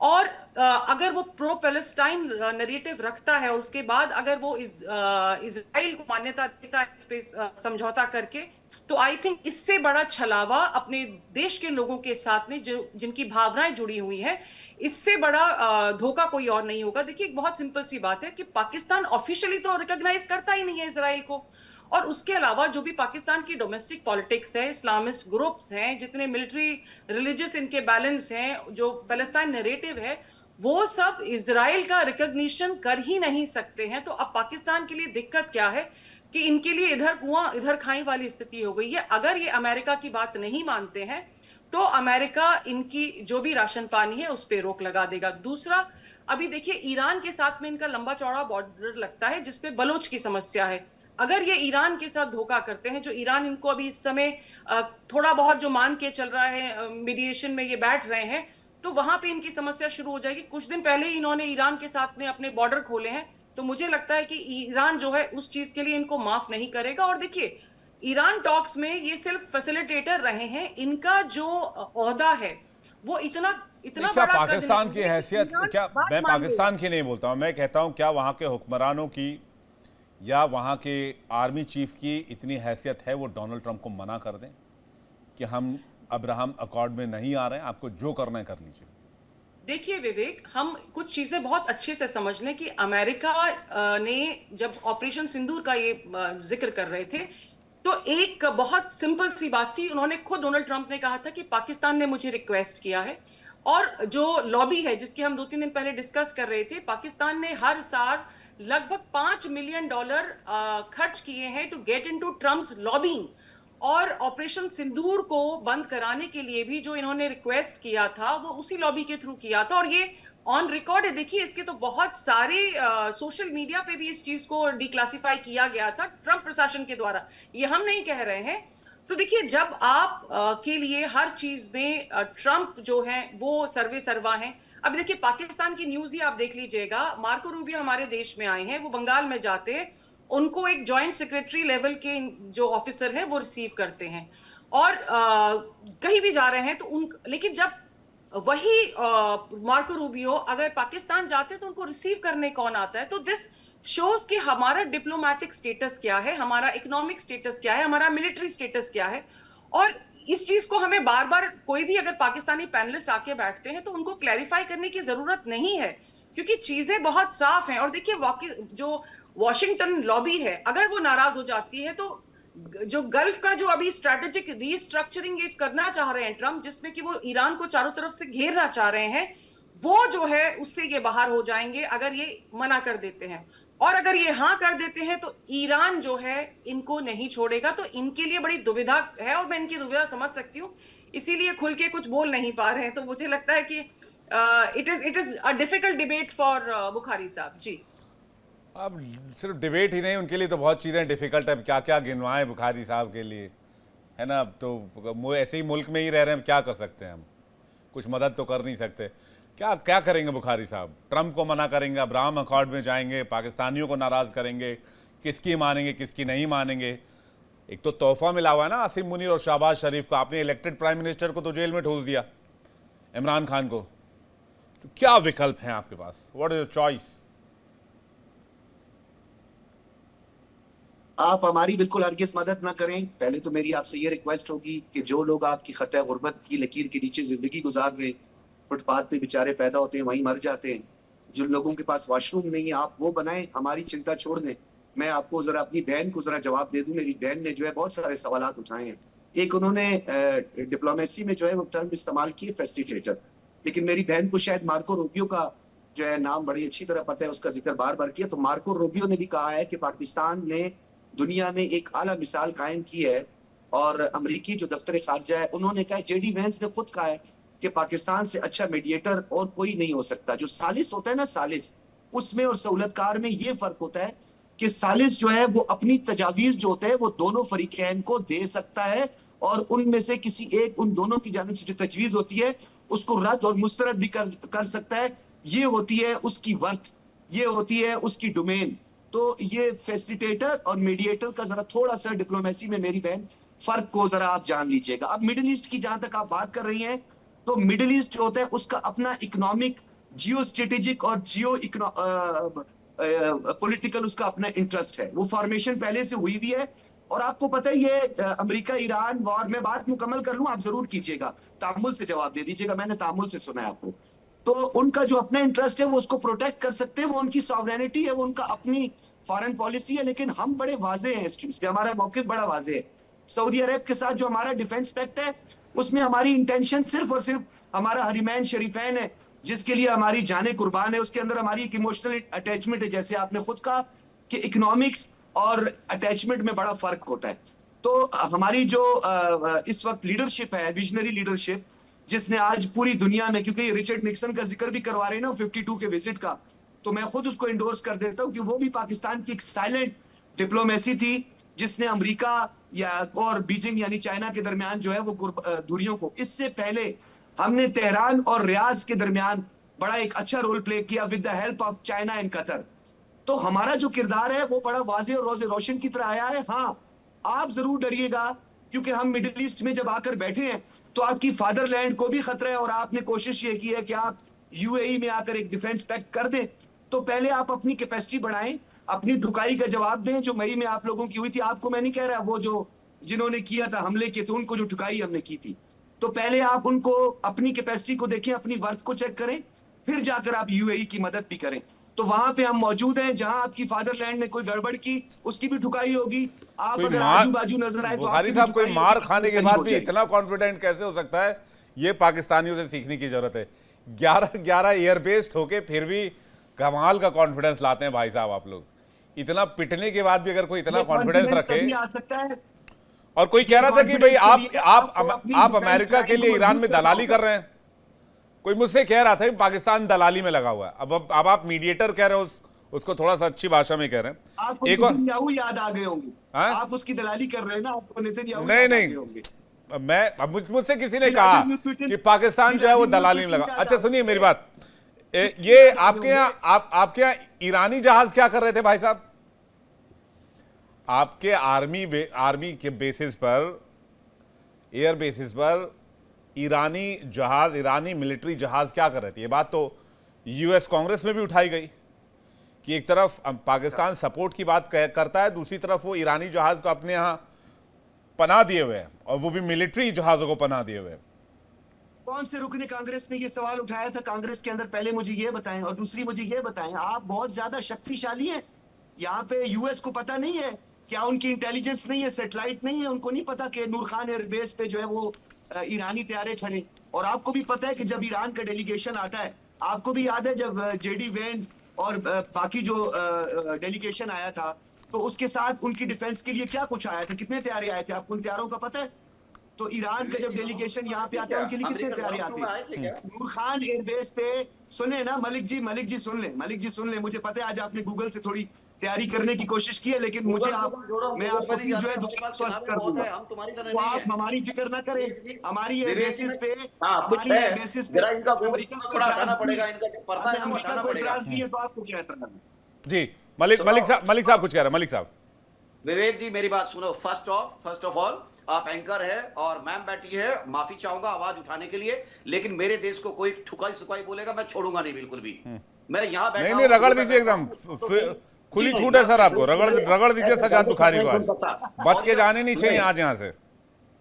और अगर वो प्रो पैलेस्टाइन नरेटिव रखता है, उसके बाद अगर वो इजराइल को मान्यता देता है इस पे समझौता करके, तो आई थिंक इससे बड़ा छलावा अपने देश के लोगों के साथ में जो जिनकी भावनाएं जुड़ी हुई हैं, इससे बड़ा धोखा कोई और नहीं होगा। देखिए, एक बहुत सिंपल सी बात है कि पाकिस्तान ऑफिशियली तो रिकॉग्नाइज करता ही नहीं है इजराइल को, और उसके अलावा जो भी पाकिस्तान की डोमेस्टिक पॉलिटिक्स है, इस्लामिस्ट ग्रुप्स हैं, जितने मिलिट्री रिलीजियस इनके बैलेंस हैं, जो पैलेस्टाइन नैरेटिव है, वो सब इजराइल का रिकॉग्निशन कर ही नहीं सकते हैं। तो अब पाकिस्तान के लिए दिक्कत क्या है कि इनके लिए इधर कुआं इधर खाई वाली स्थिति हो गई है। अगर ये अमेरिका की बात नहीं मानते हैं, तो अमेरिका इनकी जो भी राशन पानी है उस पर रोक लगा देगा। दूसरा, अभी देखिए, ईरान के साथ में इनका लंबा चौड़ा बॉर्डर लगता है, जिसपे बलोच की समस्या है। अगर ये ईरान के साथ धोखा करते हैं, जो ईरान इनको अभी इस समय थोड़ा बहुत जो मान के चल रहा है, मीडिएशन में ये बैठ रहे हैं, तो वहां पे इनकी समस्या शुरू हो जाएगी। कुछ दिन पहले ही इन्होंने ईरान के साथ में अपने बॉर्डर खोले हैं, तो मुझे लगता है कि ईरान जो है उस चीज के लिए इनको माफ नहीं करेगा। और देखिए, ईरान टॉक्स में ये सिर्फ फैसिलिटेटर रहे हैं, इनका जो ओहदा है वो इतना क्या बड़ा पाकिस्तान की हैसियत, क्या मैं पाकिस्तान की नहीं बोलता हूं, मैं कहता हूं क्या वहां के हुक्मरानों की या वहां के आर्मी चीफ की इतनी हैसियत है वो डोनाल्ड ट्रंप को मना कर दें कि हम अब्राहम अकॉर्ड में नहीं आ रहे हैं, आपको जो करना है कर लीजिए? देखिए विवेक, हम कुछ चीजें बहुत अच्छे से समझ लें कि अमेरिका ने जब ऑपरेशन सिंदूर का ये जिक्र कर रहे थे, तो एक बहुत सिंपल सी बात थी, उन्होंने खुद, डोनाल्ड ट्रंप ने कहा था कि पाकिस्तान ने मुझे रिक्वेस्ट किया है, और जो लॉबी है जिसकी हम 2-3 दिन पहले डिस्कस कर रहे थे, पाकिस्तान ने हर साल लगभग $5 मिलियन खर्च किए हैं to get into Trump's lobbying. और ऑपरेशन सिंदूर को बंद कराने के लिए भी जो इन्होंने रिक्वेस्ट किया था वो उसी लॉबी के थ्रू किया था, और ये ऑन रिकॉर्ड है। देखिए, इसके तो बहुत सारे सोशल मीडिया पे भी इस चीज को डिक्लासिफाई किया गया था ट्रंप प्रशासन के द्वारा, ये हम नहीं कह रहे हैं। तो देखिए, जब आप के लिए हर चीज में ट्रंप जो है वो सर्वे सर्वा है। अब देखिए, पाकिस्तान की न्यूज ही आप देख लीजिएगा, मार्को रूबियो हमारे देश में आए हैं, वो बंगाल में जाते हैं, उनको एक जॉइंट सेक्रेटरी लेवल के जो ऑफिसर है वो रिसीव करते हैं, और कहीं भी जा रहे हैं तो लेकिन जब वही मार्को रूबियो अगर पाकिस्तान जाते हैं तो उनको रिसीव करने कौन आता है? तो दिस शोज कि हमारा डिप्लोमेटिक स्टेटस क्या है, हमारा इकोनॉमिक स्टेटस क्या है, हमारा मिलिट्री स्टेटस क्या है। और इस चीज को हमें बार बार, कोई भी अगर पाकिस्तानी पैनलिस्ट आके बैठते हैं तो उनको क्लैरिफाई करने की जरूरत नहीं है, क्योंकि चीजें बहुत साफ हैं। और देखिए, जो वॉशिंगटन लॉबी है, अगर वो नाराज हो जाती है तो जो गल्फ का जो अभी स्ट्रेटेजिक रीस्ट्रक्चरिंग करना चाह रहे हैं ट्रंप, जिसमें कि वो ईरान को चारों तरफ से घेरना चाह रहे हैं, वो जो है उससे ये बाहर हो जाएंगे अगर ये मना कर देते हैं। और अगर ये हाँ कर देते हैं तो ईरान जो है इनको नहीं छोड़ेगा। तो इनके लिए बड़ी दुविधा है, और मैं इनकी दुविधा समझ सकती हूँ, इसीलिए खुल के कुछ बोल नहीं पा रहे हैं। तो मुझे लगता है कि it is a difficult debate for Bukhari साहब जी। अब सिर्फ डिबेट ही नहीं, उनके लिए तो बहुत चीज़ें डिफिकल्ट है, क्या क्या गिनवाएं बुखारी साहब के लिए, है ना। तो ऐसे ही मुल्क में ही रह रहे हैं, क्या कर सकते हैं हम, कुछ मदद तो कर नहीं सकते। क्या क्या करेंगे बुखारी साहब? ट्रंप को मना करेंगे, अब्राहम अकॉर्ड में जाएंगे, पाकिस्तानियों को नाराज़ करेंगे, किसकी मानेंगे किसकी नहीं मानेंगे? एक तो तोहफा मिला हुआ है ना आसिम मुनीर और शहबाज शरीफ को, आपने इलेक्टेड प्राइम मिनिस्टर को तो जेल में ठूस दिया, इमरान खान को। तो क्या विकल्प हैं आपके पास? What is your choice? आप हमारी बिल्कुल हरगिज़ मदद ना करें। पहले तो मेरी आपसे ये रिक्वेस्ट होगी कि जो लोग आपकी खतः गुर्बत की लकीर के नीचे जिंदगी गुजार रहे, फुटपाथ पे बेचारे पैदा होते हैं, वहीं मर जाते हैं, जिन लोगों के पास वॉशरूम नहीं है, आप वो बनाएं, हमारी चिंता छोड़ दें। मैं आपको जरा अपनी बहन को जरा जवाब दे दूं। मेरी बहन ने जो है बहुत सारे सवालात उठाए हैं। एक उन्होंने डिप्लोमेसी में जो है वो टर्म इस्तेमाल किए फैसिलिटेटर, लेकिन मेरी बहन को शायद मार्को रूबियो का जो है नाम बड़ी अच्छी तरह पता है, उसका जिक्र बार बार किया। तो मार्को रूबियो ने भी कहा है कि पाकिस्तान ने दुनिया में एक आला मिसाल कायम की है, और अमरीकी जो दफ्तर खारजा है उन्होंने कहा, जेडी वेंस ने खुद कहा है कि पाकिस्तान से अच्छा मीडिएटर और कोई नहीं हो सकता। जो सालिस होता है ना, सालिस, उसमें और सहूलतकार में ये फर्क होता है कि सालिस जो है वो अपनी तजावीज जो होते हैं वो दोनों फरीकैन को दे सकता है, और उनमें से किसी एक, उन दोनों की जानिब से जो तजवीज होती है उसको रद्द और मुस्तरद भी कर सकता है। ये होती है उसकी वर्थ, ये होती है उसकी डोमेन। तो ये फैसिलिटेटर और मीडिएटर का जरा थोड़ा सा डिप्लोमेसी में मेरी बहन फर्क को जरा आप जान लीजिएगा। अब मिडिल ईस्ट की जहां तक आप बात कर रही हैं, तो मिडिल ईस्ट जो होता है उसका अपना इकोनॉमिक, जियो स्ट्रेटेजिक और जियो पॉलिटिकल उसका अपना इंटरेस्ट है। वो फॉर्मेशन पहले से हुई भी है, और आपको पता है ये अमेरिका ईरान वॉर में बात मुकम्मल कर लूं, आप जरूर कीजिएगा, तामुल से जवाब दे दीजिएगा, मैंने तामुल से सुना है आपको। तो उनका जो अपना इंटरेस्ट है वो उसको प्रोटेक्ट कर सकते हैं, वो उनकी सॉवरेनिटी है, वो उनका अपनी फॉरेन पॉलिसी है। लेकिन हम बड़े वाजे हैं इस चीज पे, हमारा मौक़िफ़ बड़ा वाजे है। सऊदी अरब के साथ जो हमारा डिफेंस पैक्ट है उसमें हमारी इंटेंशन सिर्फ और सिर्फ हमारा हरीमैन शरीफैन है, जिसके लिए हमारी जाने कुर्बान है। उसके अंदर हमारी एक इमोशनल अटैचमेंट है, जैसे आपने खुद कहा कि इकोनॉमिक्स और अटैचमेंट में बड़ा फर्क होता है। तो हमारी जो इस वक्त लीडरशिप है, विजनरी लीडरशिप, जिसने आज पूरी दुनिया में, क्योंकि रिचर्ड निक्सन का जिक्र भी करवा रहे हैं ना 52 के विजिट का, तो मैं खुद उसको इंडोर्स कर देता हूं कि वो भी पाकिस्तान की एक साइलेंट डिप्लोमेसी थी, जिसने अमेरिका या और बीजिंग यानी चाइना के दरमियान जो है वो दूरियों को, इससे पहले हमने तेहरान और रियाज के दरमियान बड़ा एक अच्छा रोल प्ले किया with the help of China and Qatar. तो हमारा जो किरदार है वो बड़ा वाज़ेह और रोज़े रोशन की तरह आया है। हाँ, आप जरूर डरिएगा, क्योंकि हम मिडिल ईस्ट में जब आकर बैठे हैं तो आपकी फादरलैंड को भी खतरा है, और आपने कोशिश ये की है कि आप यूएई में आकर एक डिफेंस पैक्ट कर दें। तो पहले आप अपनी कैपेसिटी बढ़ाएं, अपनी ढुकाई का जवाब दें जो मई में आप लोगों की हुई थी। आपको मैं नहीं कह रहा, वो जो जिन्होंने किया था हमले किए थे उनको जो ढुकाई हमने की थी, तो पहले आप उनको अपनी कैपेसिटी को देखें, अपनी वर्थ को चेक करें, फिर जाकर आप यूएई की मदद भी करें। तो वहां पे हम मौजूद हैं। जहां आपकी फादरलैंड ने कोई गड़बड़ की, उसकी भी ठुकाई होगी। आप कोई अगर मार, आजू बाजू नजर आए तो बुखारी आपकी भी साहब, कोई ठुकाई मार होगी, खाने के हो बाद भी जाएगी। इतना कॉन्फिडेंट कैसे हो सकता है? ये पाकिस्तानियों से सीखने की जरूरत है। 11 एयरबेस्ड होके फिर भी कमाल का कॉन्फिडेंस लाते हैं भाई साहब आप लोग। इतना पिटने के बाद भी अगर कोई इतना ये कॉन्फिडेंस confidence रखे। तभी आ सकता है। और कोई कह ये रहा था कि भाई confidence के लिए आपको अपनी आप defense अमेरिका के line लिए को ईरान में मजबूत करना दलाली होगा। कर रहे हैं। कोई मुझसे कह रहा था कि पाकिस्तान दलाली में लगा हुआ है। अब आप मीडिएटर कह रहे हो, उसको थोड़ा सा अच्छी भाषा में कह रहे हैं। आपको एक और नेतन्याहू याद आ गए होंगे। हाँ? आप उसकी दलाली कर रहे हैं ना, आपको नेतन्याहू नहीं याद आ नहीं, गए होंगे। मुझसे किसी ने कहा व्लादिमीर पुतिन- कि पाकिस्तान जो है वो व्लादिमीर दलाली में पुतिन लगा। का अच्छा याद सुनिए है। मेरी बात, ये आपके यहाँ ईरानी जहाज क्या कर रहे थे भाई साहब? आपके आर्मी के बेसिस पर, एयर बेसिस पर ईरानी जहाज, ईरानी मिलिट्री जहाज क्या कर रहे थे? ये बात तो यूएस कांग्रेस में भी उठाई गई कि एक तरफ पाकिस्तान सपोर्ट की बात करता है, दूसरी तरफ वो ईरानी जहाज को अपने यहाँ पनाह दिए हुए हैं, और वो भी मिलिट्री जहाजों को पनाह दिए हुए हैं। कौन से रुकने कांग्रेस ने ये सवाल उठाया था कांग्रेस के अंदर? पहले मुझे ये बताएं, और दूसरी मुझे ये बताएं, आप बहुत ज्यादा शक्तिशाली हैं। यहाँ पे यूएस को पता नहीं है क्या? उनकी इंटेलिजेंस नहीं है, सैटेलाइट नहीं है, उनको नहीं पता कि नूर खान एयरबेस पे जो है वो ईरानी तैयारे खड़े। और आपको भी पता है कि जब ईरान का डेलीगेशन आता है, आपको भी याद है जब जेडी वेंस और बाकी जो डेलीगेशन आया था, तो उसके साथ उनकी डिफेंस के लिए क्या कुछ आया था, कितने तैयारे आए थे? आपको उन तैयारों का पता है? तो ईरान का जब डेलीगेशन यहाँ पे आता है, उनके लिए कितने तैयारी आते हैं? नूर खान एयरबेस पे, सुने ना मलिक जी सुन ले, मुझे पता है आज आपने गूगल से थोड़ी तैयारी करने की कोशिश की है, लेकिन मैं आपको फिर जो है दुखी स्वस्थ कर दूंगा। तो आप हमारी फिक्र ना करें, हमारी एयरबेसिस पे, हमारी एयरबेसिस पे अमेरिका को इतराज नहीं है, तो आपको क्या एतराज है? जी मलिक साहब कुछ कह रहे हैं। मलिक साहब, विवेक जी मेरी बात सुनो। फर्स्ट ऑफ ऑल आप एंकर है और मैम बैठी है, माफी चाहूंगा आवाज उठाने के लिए, लेकिन मेरे देश को कोई ठुकाई सुकाई बोलेगा मैं छोड़ूंगा नहीं, बिल्कुल भी। मैं यहाँ बैठा नहीं रगड़ दीजिए, एकदम खुली छूट है सर आपको, रगड़ दीजिए सजाद बुखारी को। आज बच के जाने नहीं चाहिए आज यहाँ से।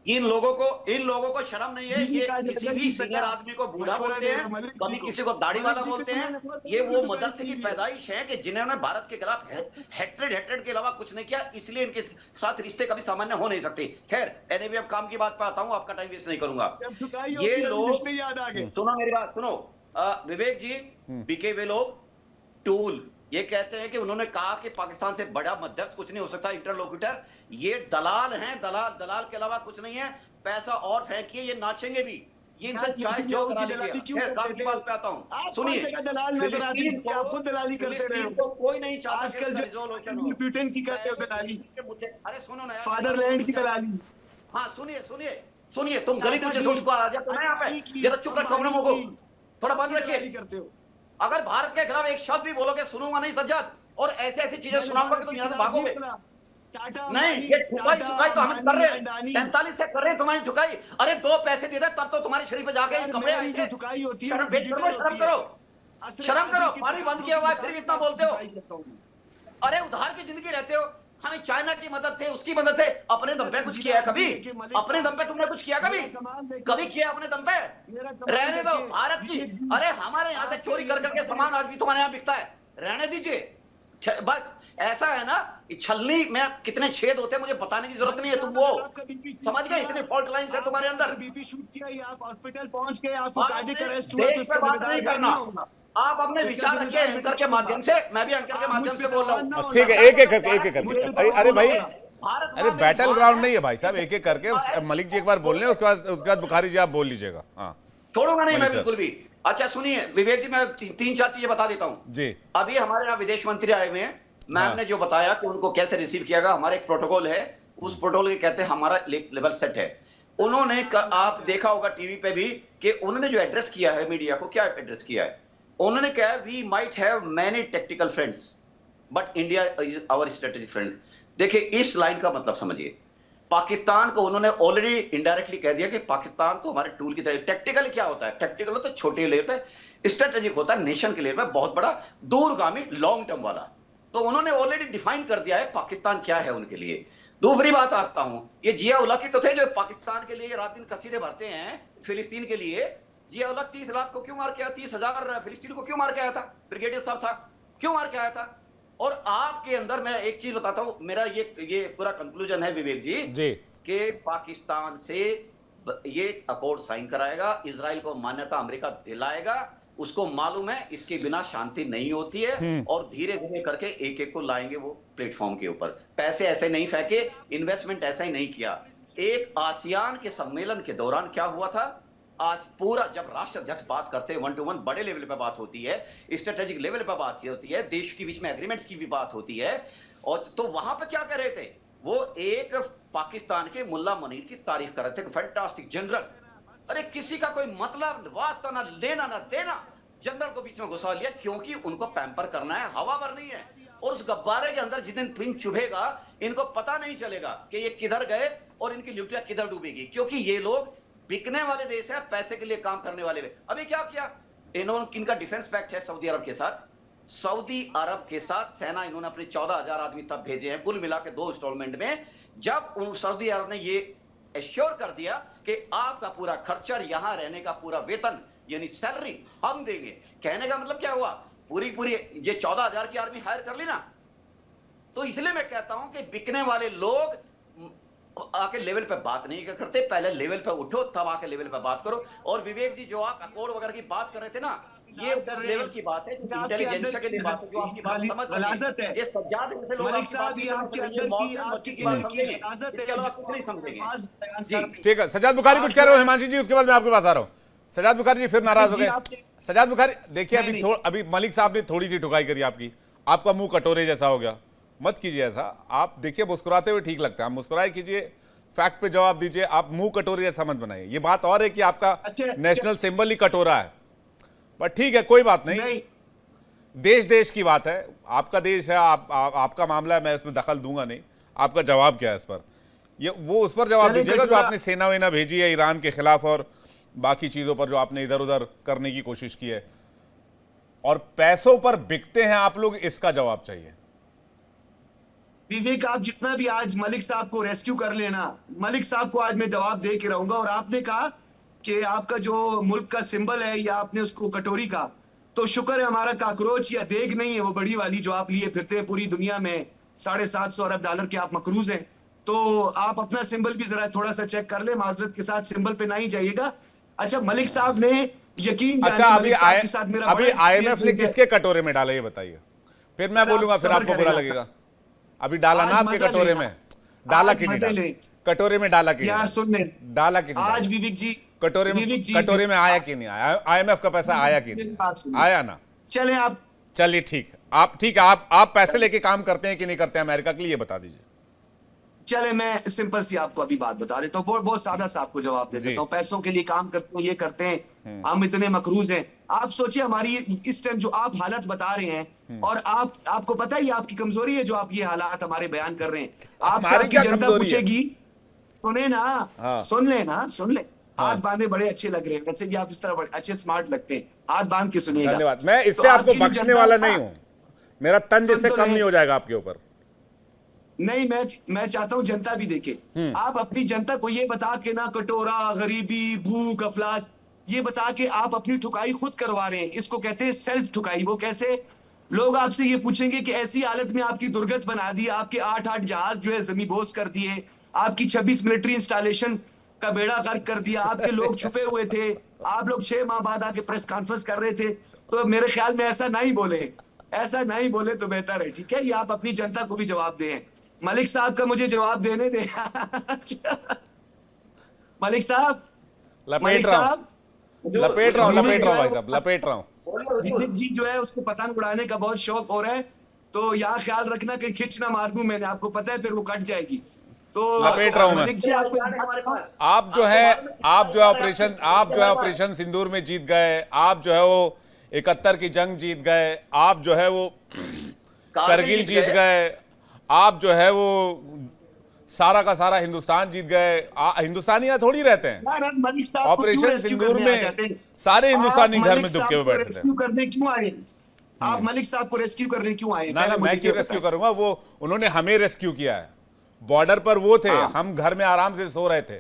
इन लोगों को शर्म नहीं है। ये किसी भी सीनियर आदमी को बूढ़ा बोलते हैं, कभी किसी को दाढ़ी वाला बोलते हैं। ये वो मदरसे की पैदाइश है कि जिन्होंने भारत के खिलाफ हेट्रेड के अलावा कुछ नहीं किया, इसलिए इनके साथ रिश्ते कभी सामान्य हो नहीं सकते। खैर एनएबी अब काम की बात पे आता हूं, आपका टाइम वेस्ट नहीं करूंगा। ये लोग याद आ गए। सुनो मेरी बात सुनो, विवेक जी बिके वे लोग टूल ये कहते हैं कि उन्होंने कहा कि पाकिस्तान से बड़ा मध्यस्थ कुछ नहीं हो सकता, इंटरलोक्यूटर। ये दलाल हैं, दलाल के अलावा कुछ नहीं है। पैसा और फेंकिए, ये नाचेंगे भी। ये इनसे चाहे जो करा लीजिए। खैर काम की बात पे आता हूं, सुनिए। दलाल नजर आती है, आप खुद दलाली करते रहे हो। कोई नहीं चाहता आजकल जो ब्रिटेन की करते हो दलाली, अरे सुनो ना, फादरलैंड की दलाली। हाँ सुनिए, तुम गली कुछ उसको आ जाते हो ना यहाँ पे, जरा चुप रखो अपने मुंह को, थोड़ा बंद रखिए। करते हो। अगर भारत के खिलाफ एक शब्द भी बोलोगे सुनूंगा नहीं सज्जाद, और ऐसी चीजें सुनाऊंगा कि तुम यहाँ से भागोगे नहीं। ये ठुकाई तो हम कर रहे हैं, 47 से कर रहे हैं तुम्हारी ठुकाई। अरे 2 पैसे दे दे तब तो तुम्हारी शरीफ पे जाके कपड़े आए थे। ठुकाई होती है, शर्म करो, पानी बंद किया हुआ है फिर भी इतना बोलते हो। अरे उधार की जिंदगी रहते हो। हमें चाइना की मदद से, उसकी मदद से, अपने दम पे कुछ किया है कभी? अपने दम पे तुमने कुछ किया कभी किया अपने दम पे? रहने दो भारत की। अरे हमारे यहाँ से चोरी कर करके सामान आज भी तुम्हारे यहाँ बिकता है, रहने दीजिए। बस ऐसा है ना, छलनी में कितने छेद होते हैं मुझे बताने की जरूरत नहीं है, तुम वो समझ गए, इतने फॉल्ट लाइन है तुम्हारे अंदर। बीपी शूट किया, आप हॉस्पिटल पहुंच गए, आपको कार्डियक अरेस्ट हुआ, तो इसका जिम्मेदार करना होगा। आप अपने विचार रखिए एंकर के माध्यम से, मैं भी एंकर के माध्यम से बोल रहा हूँ। ठीक है, एक एक करके। अरे भाई, अरे बैटल ग्राउंड नहीं है भाई साहब, एक एक करके। मलिक जी एक बार बोल रहे हैं, उसके बाद बुखारी जी आप बोल लीजिएगा। हाँ छोड़ूंगा नहीं मैं बिल्कुल भी। अच्छा सुनिए विवेक जी, मैं 3-4 चीजें बता देता हूँ जी। अभी हमारे यहाँ विदेश मंत्री आए हुए हैं, मैम ने जो बताया कि उनको कैसे रिसीव किया गया, हमारा एक प्रोटोकॉल है, उस प्रोटोकॉल के कहते हैं हमारा लेवल सेट है। उन्होंने आप देखा होगा टीवी पे भी कि उन्होंने जो एड्रेस किया है मीडिया को, क्या एड्रेस किया है? उन्होंने कहा we might have many technical friends but India is our strategic friends. देखिए इस लाइन का मतलब समझिए, पाकिस्तान को उन्होंने ऑलरेडी इनडायरेक्टली कह दिया कि पाकिस्तान तो हमारे टूल की तरह। टेक्टिकल क्या होता है? टेक्टिकल होता है छोटे लेवल पे, स्ट्रेटेजिक होता है नेशन के लेवल पे बहुत बड़ा, दूरगामी लॉन्ग टर्म वाला। तो उन्होंने ऑलरेडी डिफाइन कर दिया है पाकिस्तान क्या है उनके लिए। दूसरी बात आता हूं, ये जिया उल हक तो थे जो पाकिस्तान के लिए रात दिन कसीदे भरते हैं फिलिस्तीन के लिए। जिया उल हक 30 लाख को क्यों मार के आया, 30,000 फिलिस्तीन को क्यों मार के आया था? ब्रिगेडियर साहब था, क्यों मार के आया था? और आपके अंदर मैं एक चीज बताता हूं, मेरा ये पूरा कंक्लूजन है विवेक जी कि पाकिस्तान से ये अकॉर्ड साइन कराएगा, इजराइल को मान्यता अमेरिका दिलाएगा, उसको मालूम है इसके बिना शांति नहीं होती है, और धीरे धीरे करके एक एक को लाएंगे वो प्लेटफॉर्म के ऊपर। पैसे ऐसे नहीं फेंके, इन्वेस्टमेंट ऐसा ही नहीं किया। एक आसियान के सम्मेलन के दौरान क्या हुआ था, आज पूरा जब राष्ट्राध्यक्ष बात करते हैं 1 to 1 बड़े लेवल पे बात होती है, स्ट्रेटेजिक लेवल पे बात होती है, देश के बीच में एग्रीमेंट्स की भी बात होती है, और तो वहां पे क्या कर रहे थे वो, एक पाकिस्तान के मुल्ला मुनीर की तारीफ कर रहे थे, फैंटास्टिक जनरल। अरे किसी का कोई मतलब वास्ता ना लेना ना देना, जनरल को बीच में घुसा लिया क्योंकि उनको पैम्पर करना है, हवा भरनी है। और उस गब्बारे के अंदर जिस दिन पिन चुभेगा इनको पता नहीं चलेगा कि ये किधर गए और इनकी लुटिया किधर डूबेगी, क्योंकि ये लोग बिकने वाले देश है, पैसे के लिए काम करने वाले। अभी क्या किया इन्होंने, इनका डिफेंस पैक्ट है सऊदी अरब के साथ, सऊदी अरब के साथ सेना इन्होंने अपने 14,000 आदमी तब भेजे हैं, कुल मिला के 2 इंस्टॉलमेंट में। जब सऊदी अरब ने ये एश्योर कर दिया कि आपका पूरा खर्चा, यहां रहने का पूरा वेतन यानी सैलरी हम देंगे, कहने का मतलब क्या हुआ, पूरी ये 14,000 की आर्मी हायर कर ली ना। तो इसलिए मैं कहता हूं कि बिकने वाले लोग आके लेवल पे बात नहीं करते, पहले लेवल पे उठो तब आके लेवल पे बात करो। और विवेक जी जो आप अकॉर्ड वगैरह की बात कर रहे थे ना, ये उस लेवल की बात है, इंटेलिजेंस के लिए बात है, जो आपकी बात समझ सकते हैं। ये सज्जाद जैसे लोग मलिक साहब, ये आपके अंदर की ठीक है, सज्जाद बुखारी कुछ कह रहे हो हिमांशी जी, उसके बाद मैं आपके पास आ रहा हूँ। सज्जाद बुखारी जी फिर नाराज हो गए। सज्जाद बुखारी देखिए, अभी मलिक साहब ने थोड़ी सी ठुकाई करी आपकी, आपका मुंह कटोरे जैसा हो गया। मत कीजिए ऐसा, आप देखिए मुस्कुराते हुए ठीक लगता है, आप मुस्कुराए कीजिए, फैक्ट पे जवाब दीजिए, आप मुंह कटोरे जैसा मत बनाइए। ये बात और है कि आपका नेशनल सिंबल ही कटोरा है, बट ठीक है कोई बात नहीं, देश की बात है, आपका देश है, आपका मामला है, मैं इसमें दखल दूंगा नहीं। आपका जवाब क्या है इस पर, ये वो उस पर जवाब दीजिएगा जो आपने सेना वेना भेजी है ईरान के खिलाफ और बाकी चीजों पर जो आपने इधर उधर करने की कोशिश की है, और पैसों पर बिकते हैं आप लोग, इसका जवाब चाहिए। विवेक, आप जितना भी आज मलिक साहब को रेस्क्यू कर लेना, मलिक साहब को आज मैं जवाब दे के रहूंगा। और आपने कहा कि आपका जो मुल्क का सिंबल है या आपने उसको कटोरी का, तो शुक्र है हमारा काकरोच या देग नहीं है वो बड़ी वाली जो आप लिए फिरते हैं पूरी दुनिया में, $750 अरब के आप मकरूज हैं। तो आप अपना सिंबल भी जरा थोड़ा सा चेक कर ले, माजरत के साथ सिंबल पे ना ही जाइएगा। अच्छा, मलिक साहब ने यकीन अच्छा, अभी IMF ने किसके कटोरे में डाला ये बताइए, फिर मैं बोलूंगा, फिर आपको बुरा लगेगा। अभी डाला ना आपके कटोरे में, डाला कि नहीं डाला, कटोरे में डाला कि यार सुन ले, डाला कि नहीं, आज विवेक जी कटोरे में आया कि नहीं आया, IMF का पैसा आया कि नहीं आया ना। चले आप, चलिए ठीक है, आप पैसे लेके काम करते हैं कि नहीं करते हैं अमेरिका के लिए, ये बता दीजिए। चले मैं सिंपल सी आपको अभी बात बता देता हूँ, बहुत सादा सा आपको जवाब दे देता हूँ। पैसों के लिए काम करते हैं, ये करते हैं, हम इतने मकरूज हैं। आप सोचिए हमारी इस टाइम जो आप हालत बता रहे हैं, और आपको पता है ये आपकी कमजोरी है जो आप ये हालात हमारे बयान कर रहे हैं। आपसे आपकी जनता पूछेगी, सुने ना, सुन ले, हाथ बांधे बड़े अच्छे लग रहे हैं, वैसे भी आप इस तरह अच्छे स्मार्ट लगते हैं, हाथ बांध के सुनिएगा। धन्यवाद, मैं इससे आपको बख्शने वाला नहीं हूँ, मेरा तंज इससे कम नहीं हो जाएगा आपके ऊपर। नहीं, मैं चाहता हूं जनता भी देखे। आप अपनी जनता को ये बता के ना, कटोरा, गरीबी, भूख, अफलास, ये बता के आप अपनी ठुकाई खुद करवा रहे हैं। इसको कहते हैं सेल्फ ठुकाई। वो कैसे? लोग आपसे ये पूछेंगे कि ऐसी हालत में आपकी दुर्गत बना दी, आपके 8 जहाज जो है जमीबोस कर दिए, आपकी 26 मिलिट्री इंस्टॉलेशन का बेड़ा गर्क कर दिया, आपके लोग छुपे हुए थे, आप लोग 6 माह बाद आके प्रेस कॉन्फ्रेंस कर रहे थे। तो मेरे ख्याल में ऐसा नहीं बोले तो बेहतर है, ठीक है? ये आप अपनी जनता को भी जवाब दें। मलिक साहब का मुझे जवाब देने दे। मलिक साहब, लपेट रहा हूँ। विवेक जी जो है उसको पतंग उड़ाने का बहुत शौक हो रहा है, तो यहाँ ख्याल रखना कि खिंच ना मार दूं मैंने, आपको पता है फिर वो कट जाएगी। तो लपेट रहा हूं मैं। आप जो है ऑपरेशन सिंदूर में जीत गए, आप जो है वो 71 की जंग जीत गए, आप जो है वो करगिल जीत गए, आप जो है वो सारा का सारा हिंदुस्तान जीत गए। हिंदुस्तानी यहाँ थोड़ी रहते हैं, ऑपरेशन सिंदूर में सारे हिंदुस्तानी घर में दुबके हुए बैठे थे। करने क्यों आए आप? मलिक साहब को रेस्क्यू करने क्यों आए? ना मैं क्यों रेस्क्यू करूंगा, वो उन्होंने हमें रेस्क्यू किया है। बॉर्डर पर वो थे, हम घर में आराम से सो रहे थे,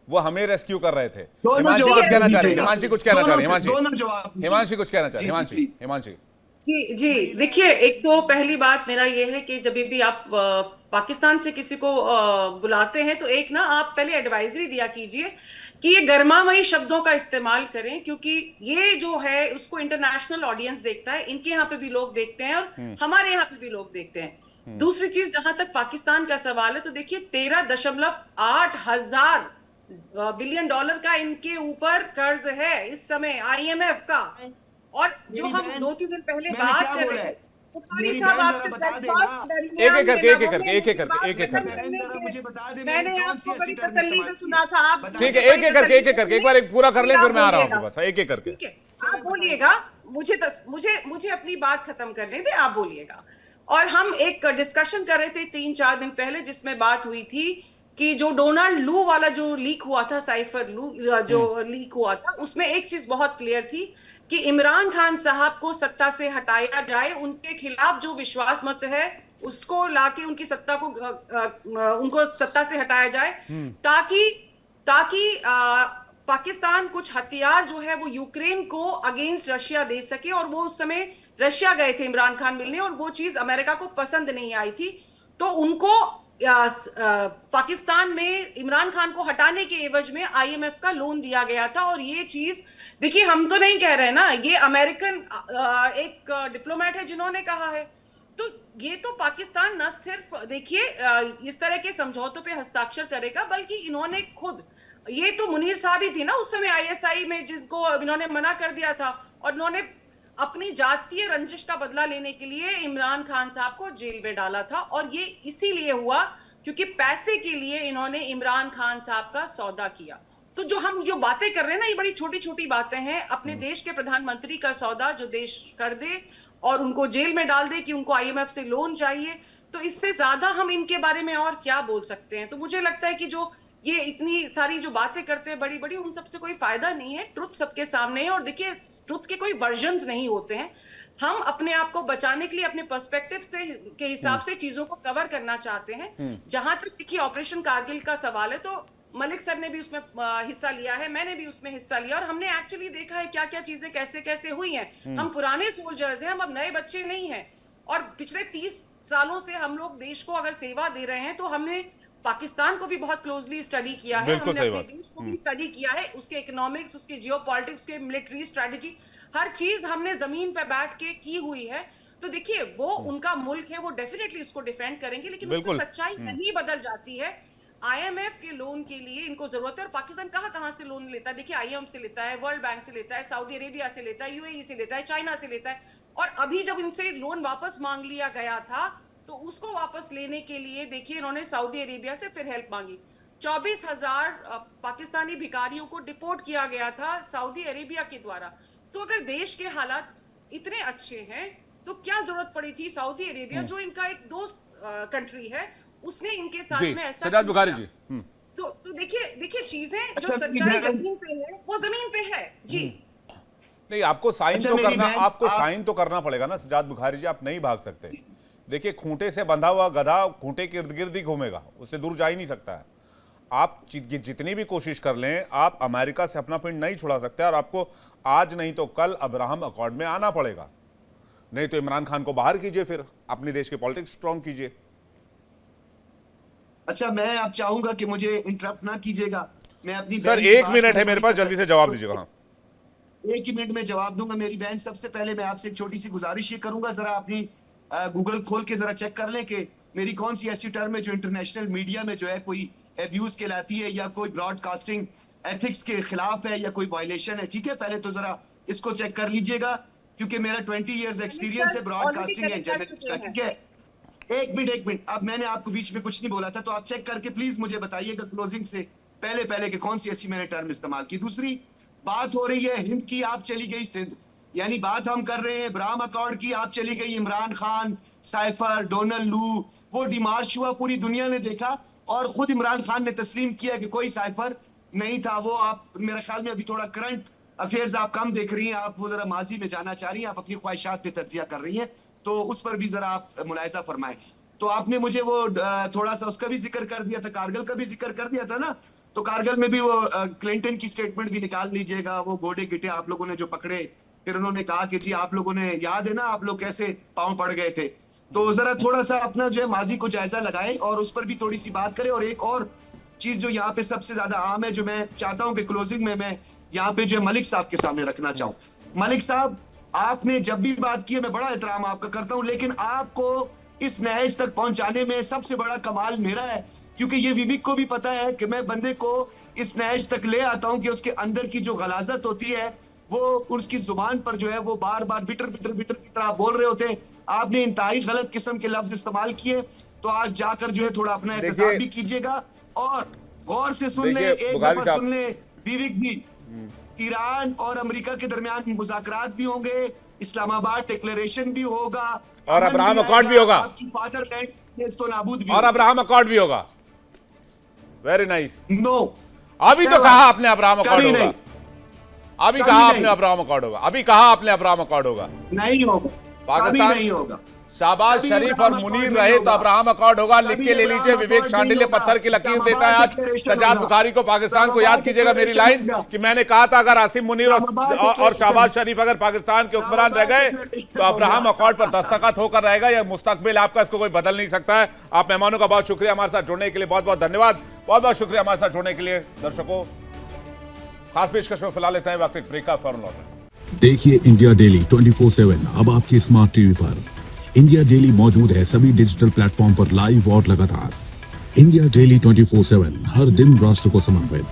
वो हमें रेस्क्यू कर रहे थे। हिमांशी कुछ कहना चाह रही है, हिमांशी कुछ कहना चाह रही है, हिमांशी कुछ कहना चाह रही है, हिमांशी जी जी, देखिए, एक तो पहली बात मेरा ये है कि जब भी आप पाकिस्तान से किसी को बुलाते हैं तो एक ना आप पहले एडवाइजरी दिया कीजिए कि ये गर्मामयी शब्दों का इस्तेमाल करें, क्योंकि ये जो है उसको इंटरनेशनल ऑडियंस देखता है, इनके यहाँ पे भी लोग देखते हैं और हमारे यहाँ पे भी लोग देखते हैं। दूसरी चीज, जहां तक पाकिस्तान का सवाल है, तो देखिए 13.8 हजार बिलियन डॉलर का इनके ऊपर कर्ज है इस समय, आईएमएफ का। और जो मेरी हम बहन, 2-3 दिन पहले मैंने बात क्या कर बोला रहे है? थे, बुखारी मेरी साहब बहन आपसे जरा बता देना। ब्रेकफास्ट एक एक दरमियान करके के एक एक लम्हों करके में एक एक मुझसे करके बात एक एक खत्म करके बहन करने जरा के, मुझे बता दे, मैंने मैंने कौन सी आपको ऐसी बड़ी टर्म तसल्ली इस्तेमाल से की सुना है? था। आप बता ठीक दे। है, एक एक करके एक एक करके एक बार एक पूरा कर लें, फिर मैं आ रहा हूँ आपके पास। एक एक करके। ठीक है, चले आप बोलिएगा। मुझे अपनी बात खत्म करने दे, आप बोलिएगा। और हम एक डिस्कशन कर रहे थे 3-4 दिन पहले, जिसमें बात हुई थी कि जो डोनाल्ड लू वाला जो लीक हुआ था, साइफर लू जो लीक हुआ था, उसमें एक चीज बहुत क्लियर थी कि इमरान खान साहब को सत्ता से हटाया जाए, उनके खिलाफ जो विश्वास मत है उसको लाके उनकी सत्ता को उनको सत्ता से हटाया जाए, ताकि ताकि पाकिस्तान कुछ हथियार जो है वो यूक्रेन को अगेंस्ट रशिया दे सके। और वो उस समय रशिया गए थे इमरान खान मिलने, और वो चीज अमेरिका को पसंद नहीं आई थी। तो उनको पाकिस्तान में इमरान खान को हटाने के एवज में आईएमएफ का लोन दिया गया था। और ये चीज, देखिए, हम तो नहीं कह रहे ना, ये अमेरिकन एक डिप्लोमेट है जिन्होंने कहा है। तो ये तो पाकिस्तान न सिर्फ देखिए इस तरह के समझौतों पे हस्ताक्षर करेगा, बल्कि इन्होंने खुद, ये तो मुनीर साहब ही थी ना उस समय आईएसआई में, जिनको इन्होंने मना कर दिया था, और इन्होंने अपनी जातीय रंजिश का बदला लेने के लिए इमरान खान साहब को जेल में डाला था। और ये इसीलिए हुआ क्योंकि पैसे के लिए इन्होंने इमरान खान साहब का सौदा किया। तो जो बातें कर रहे हैं ना, ये बड़ी छोटी छोटी बातें हैं। अपने देश के प्रधानमंत्री का सौदा जो देश कर दे और उनको जेल में डाल दे कि उनको आईएमएफ से लोन चाहिए, तो इससे ज्यादा हम इनके बारे में और क्या बोल सकते हैं। तो मुझे लगता है कि जो ये इतनी सारी जो बातें करते हैं बड़ी बड़ी, उन सबसे कोई फायदा नहीं है। ट्रुथ सबके सामने है, और देखिए, ट्रुथ के कोई वर्जन्स नहीं होते हैं। हम अपने आप को बचाने के लिए अपने पर्सपेक्टिव से के हिसाब से चीजों को कवर करना चाहते हैं। जहां तक देखिए ऑपरेशन कारगिल का सवाल है, तो मलिक सर ने भी उसमें हिस्सा लिया है, मैंने भी उसमें हिस्सा लिया, और हमने एक्चुअली देखा है क्या क्या चीजें कैसे कैसे हुई हैं। हम पुराने सोल्जर्स हैं, हम अब नए बच्चे नहीं हैं। और पिछले 30 सालों से हम लोग देश को अगर सेवा दे रहे हैं, तो हमने पाकिस्तान को भी बहुत क्लोजली स्टडी किया है, हमने अपने देश को भी स्टडी किया है, उसके इकोनॉमिक्स, उसके जियोपॉलिटिक्स, उसके मिलिट्री स्ट्रेटजी, हर चीज हमने जमीन पे बैठ के की हुई है। तो देखिए, वो उनका मुल्क है, वो डेफिनेटली उसको डिफेंड करेंगे, लेकिन उससे सच्चाई नहीं बदल जाती है। आईएमएफ के लोन के लिए इनको जरूरत है, और पाकिस्तान कहां से लोन लेता है? देखिए, आईएमएफ से लेता है, वर्ल्ड बैंक से लेता है, सऊदी अरेबिया से लेता है, यूएई से लेता है, चाइना से लेता है। और अभी जब इनसे लोन वापस मांग लिया गया था, तो उसको वापस लेने के लिए देखिए इन्होंने सऊदी अरेबिया से फिर हेल्प मांगी। 24,000 पाकिस्तानी भिखारियों को डिपोर्ट किया गया था सऊदी अरेबिया के द्वारा। तो अगर देश के हालात इतने अच्छे हैं, तो क्या जरूरत पड़ी थी सऊदी अरेबिया, जो इनका एक दोस्त कंट्री है, उसने इनके साथ में ऐसा सजाद बुखारी जी। तो देखिए चीजें जो सच्चाई जमीन पे है वो जमीन पे है जी। नहीं, आपको साइन तो करना पड़ेगा ना सजाद बुखारी जी, आप नहीं भाग सकते। देखिए, खूंटे से बंधा हुआ गधा खूंटे के इर्द गिर्द ही घूमेगा, उससे दूर जा ही नहीं सकता है। आप जितनी भी कोशिश कर लें, आप अमेरिका से अपना पिंड नहीं छुड़ा सकते, और आपको आज नहीं तो कल अब्राहम अकॉर्ड में आना पड़ेगा। नहीं तो इमरान खान को बाहर कीजिए, फिर अपने देश के पॉलिटिक्स स्ट्रॉन्ग कीजिए। अच्छा, मैं आप चाहूंगा कि मुझे इंटरप्ट ना कीजिएगा, मैं अपनी सर 1 मिनट है मेरे पास, जल्दी से जवाब दीजिएगा। हाँ, 1 ही मिनट में जवाब दूंगा। मेरी बहन, सबसे पहले मैं आपसे एक छोटी सी गुजारिश ये करूंगा, जरा अपनी गूगल खोल के जरा चेक कर लें कि मेरी कौन सी ऐसी टर्म है जो इंटरनेशनल मीडिया में जो है कोई एब्यूज कहलाती है, या कोई ब्रॉडकास्टिंग एथिक्स के खिलाफ है, या कोई वायलेशन है। ठीक है, पहले तो जरा इसको चेक कर लीजिएगा, क्योंकि मेरा 20 इयर्स एक्सपीरियंस है ब्रॉडकास्टिंग एंड जर्नलिस्ट का। ठीक है, एक मिनट, अब मैंने आपको बीच में कुछ नहीं बोला था, तो आप चेक करके प्लीज मुझे बताइएगा क्लोजिंग से पहले कि कौन सी ऐसी मैंने टर्म इस्तेमाल की। दूसरी बात हो रही है हिंद की, आप चली गई सिंध, यानी बात हम कर रहे हैं इब्राहिम अकॉर्ड की, आप चली गई इमरान खान, साइफर, डोनाल्ड लू, वो डिमार्श हुआ, पूरी दुनिया ने देखा, और खुद इमरान खान ने तस्लीम किया कि कोई साइफर नहीं था। वो आप, मेरे ख्याल में अभी थोड़ा करंट अफेयर्स आप कम देख रही हैं, आप वो जरा माजी में जाना चाह रही हैं, आप अपनी ख्वाहिशात पे तज्जिया कर रही हैं, तो उस पर भी जरा आप मुलाहिजा फरमाएं। तो आपने मुझे वो थोड़ा सा उसका भी जिक्र कर दिया था, कारगिल का भी जिक्र कर दिया था ना, तो कारगिल में भी वो क्लिंटन की स्टेटमेंट भी निकाल लीजिएगा, वो गोडे गिटे आप लोगों ने जो पकड़े फिर उन्होंने कहा कि जी आप लोगों ने याद है ना आप लोग कैसे पांव पड़ गए थे। तो जरा थोड़ा सा अपना जो है माजी को जायजा लगाएं और उस पर भी थोड़ी सी बात करें। और एक और चीज जो यहाँ पे सबसे ज्यादा आम है, जो मैं चाहता हूं कि क्लोजिंग में मैं यहाँ पे जो है मलिक साहब के सामने रखना चाहूं। मलिक साहब, आपने जब भी बात की है मैं बड़ा एहतराम आपका करता हूं, लेकिन आपको इस नहज तक पहुंचाने में सबसे बड़ा कमाल मेरा है, क्योंकि ये विवेक को भी पता है कि मैं बंदे को इस नहज तक ले आता हूं कि उसके अंदर की जो गलाजत होती है वो उसकी जुबान पर जो है वो बार बार बिटर बिटर बिटर की तरह बोल रहे होते हैं। आपने इंतहाई गलत किस्म के लफ्ज इस्तेमाल किए, तो आज जाकर जो है थोड़ा अपना एहतसाब भी कीजिएगा और गौर से सुन ले, एक दफा सुन ले विवेक भी, ईरान और अमेरिका के दरमियान मुज़ाकरात भी होंगे, इस्लामाबाद डिक्लेरेशन भी होगा और अब्राहम अकॉर्ड भी होगा, आपकी फादरलैंड तो नाबूद भी और अब्राहम अकॉर्ड भी होगा। Very nice. नो, अभी तो कहा आपने अब्राहम अकॉर्ड होगा, अभी कहा आपने अब्राहम अकॉर्ड होगा, अभी कहा आपने अब्राहम अकॉर्ड होगा। नहीं होगा, पाकिस्तान नहीं होगा। शाहबाज शरीफ और मुनीर रहे तो अब्राहम अकॉर्ड होगा। लिख के ले लीजिए, विवेक शांडिल्य पत्थर की लकीर देता है आज सजाद बुखारी को पाकिस्तान को। याद कीजिएगा मेरी लाइन कि मैंने कहा था अगर आसिम मुनीर और शाहबाज शरीफ अगर पाकिस्तान के हुक्मरान रह गए तो अब्राहम अकॉर्ड पर दस्तखत होकर रहेगा। यह मुस्तकबिल आपका, इसको कोई बदल नहीं सकता है। आप मेहमानों का बहुत शुक्रिया, हमारे साथ जुड़ने के लिए बहुत बहुत धन्यवाद। बहुत बहुत शुक्रिया हमारे साथ जुड़ने के लिए दर्शकों। खास पेशकश में फिलहाल लेते हैं वक्त एक ब्रेक का, फौरन लौटें। देखिए इंडिया डेली 24/7 अब आपकी स्मार्ट टीवी पर। इंडिया डेली मौजूद है सभी डिजिटल प्लेटफॉर्म पर लाइव और लगातार। इंडिया डेली 24/7 हर दिन राष्ट्र को समर्पित।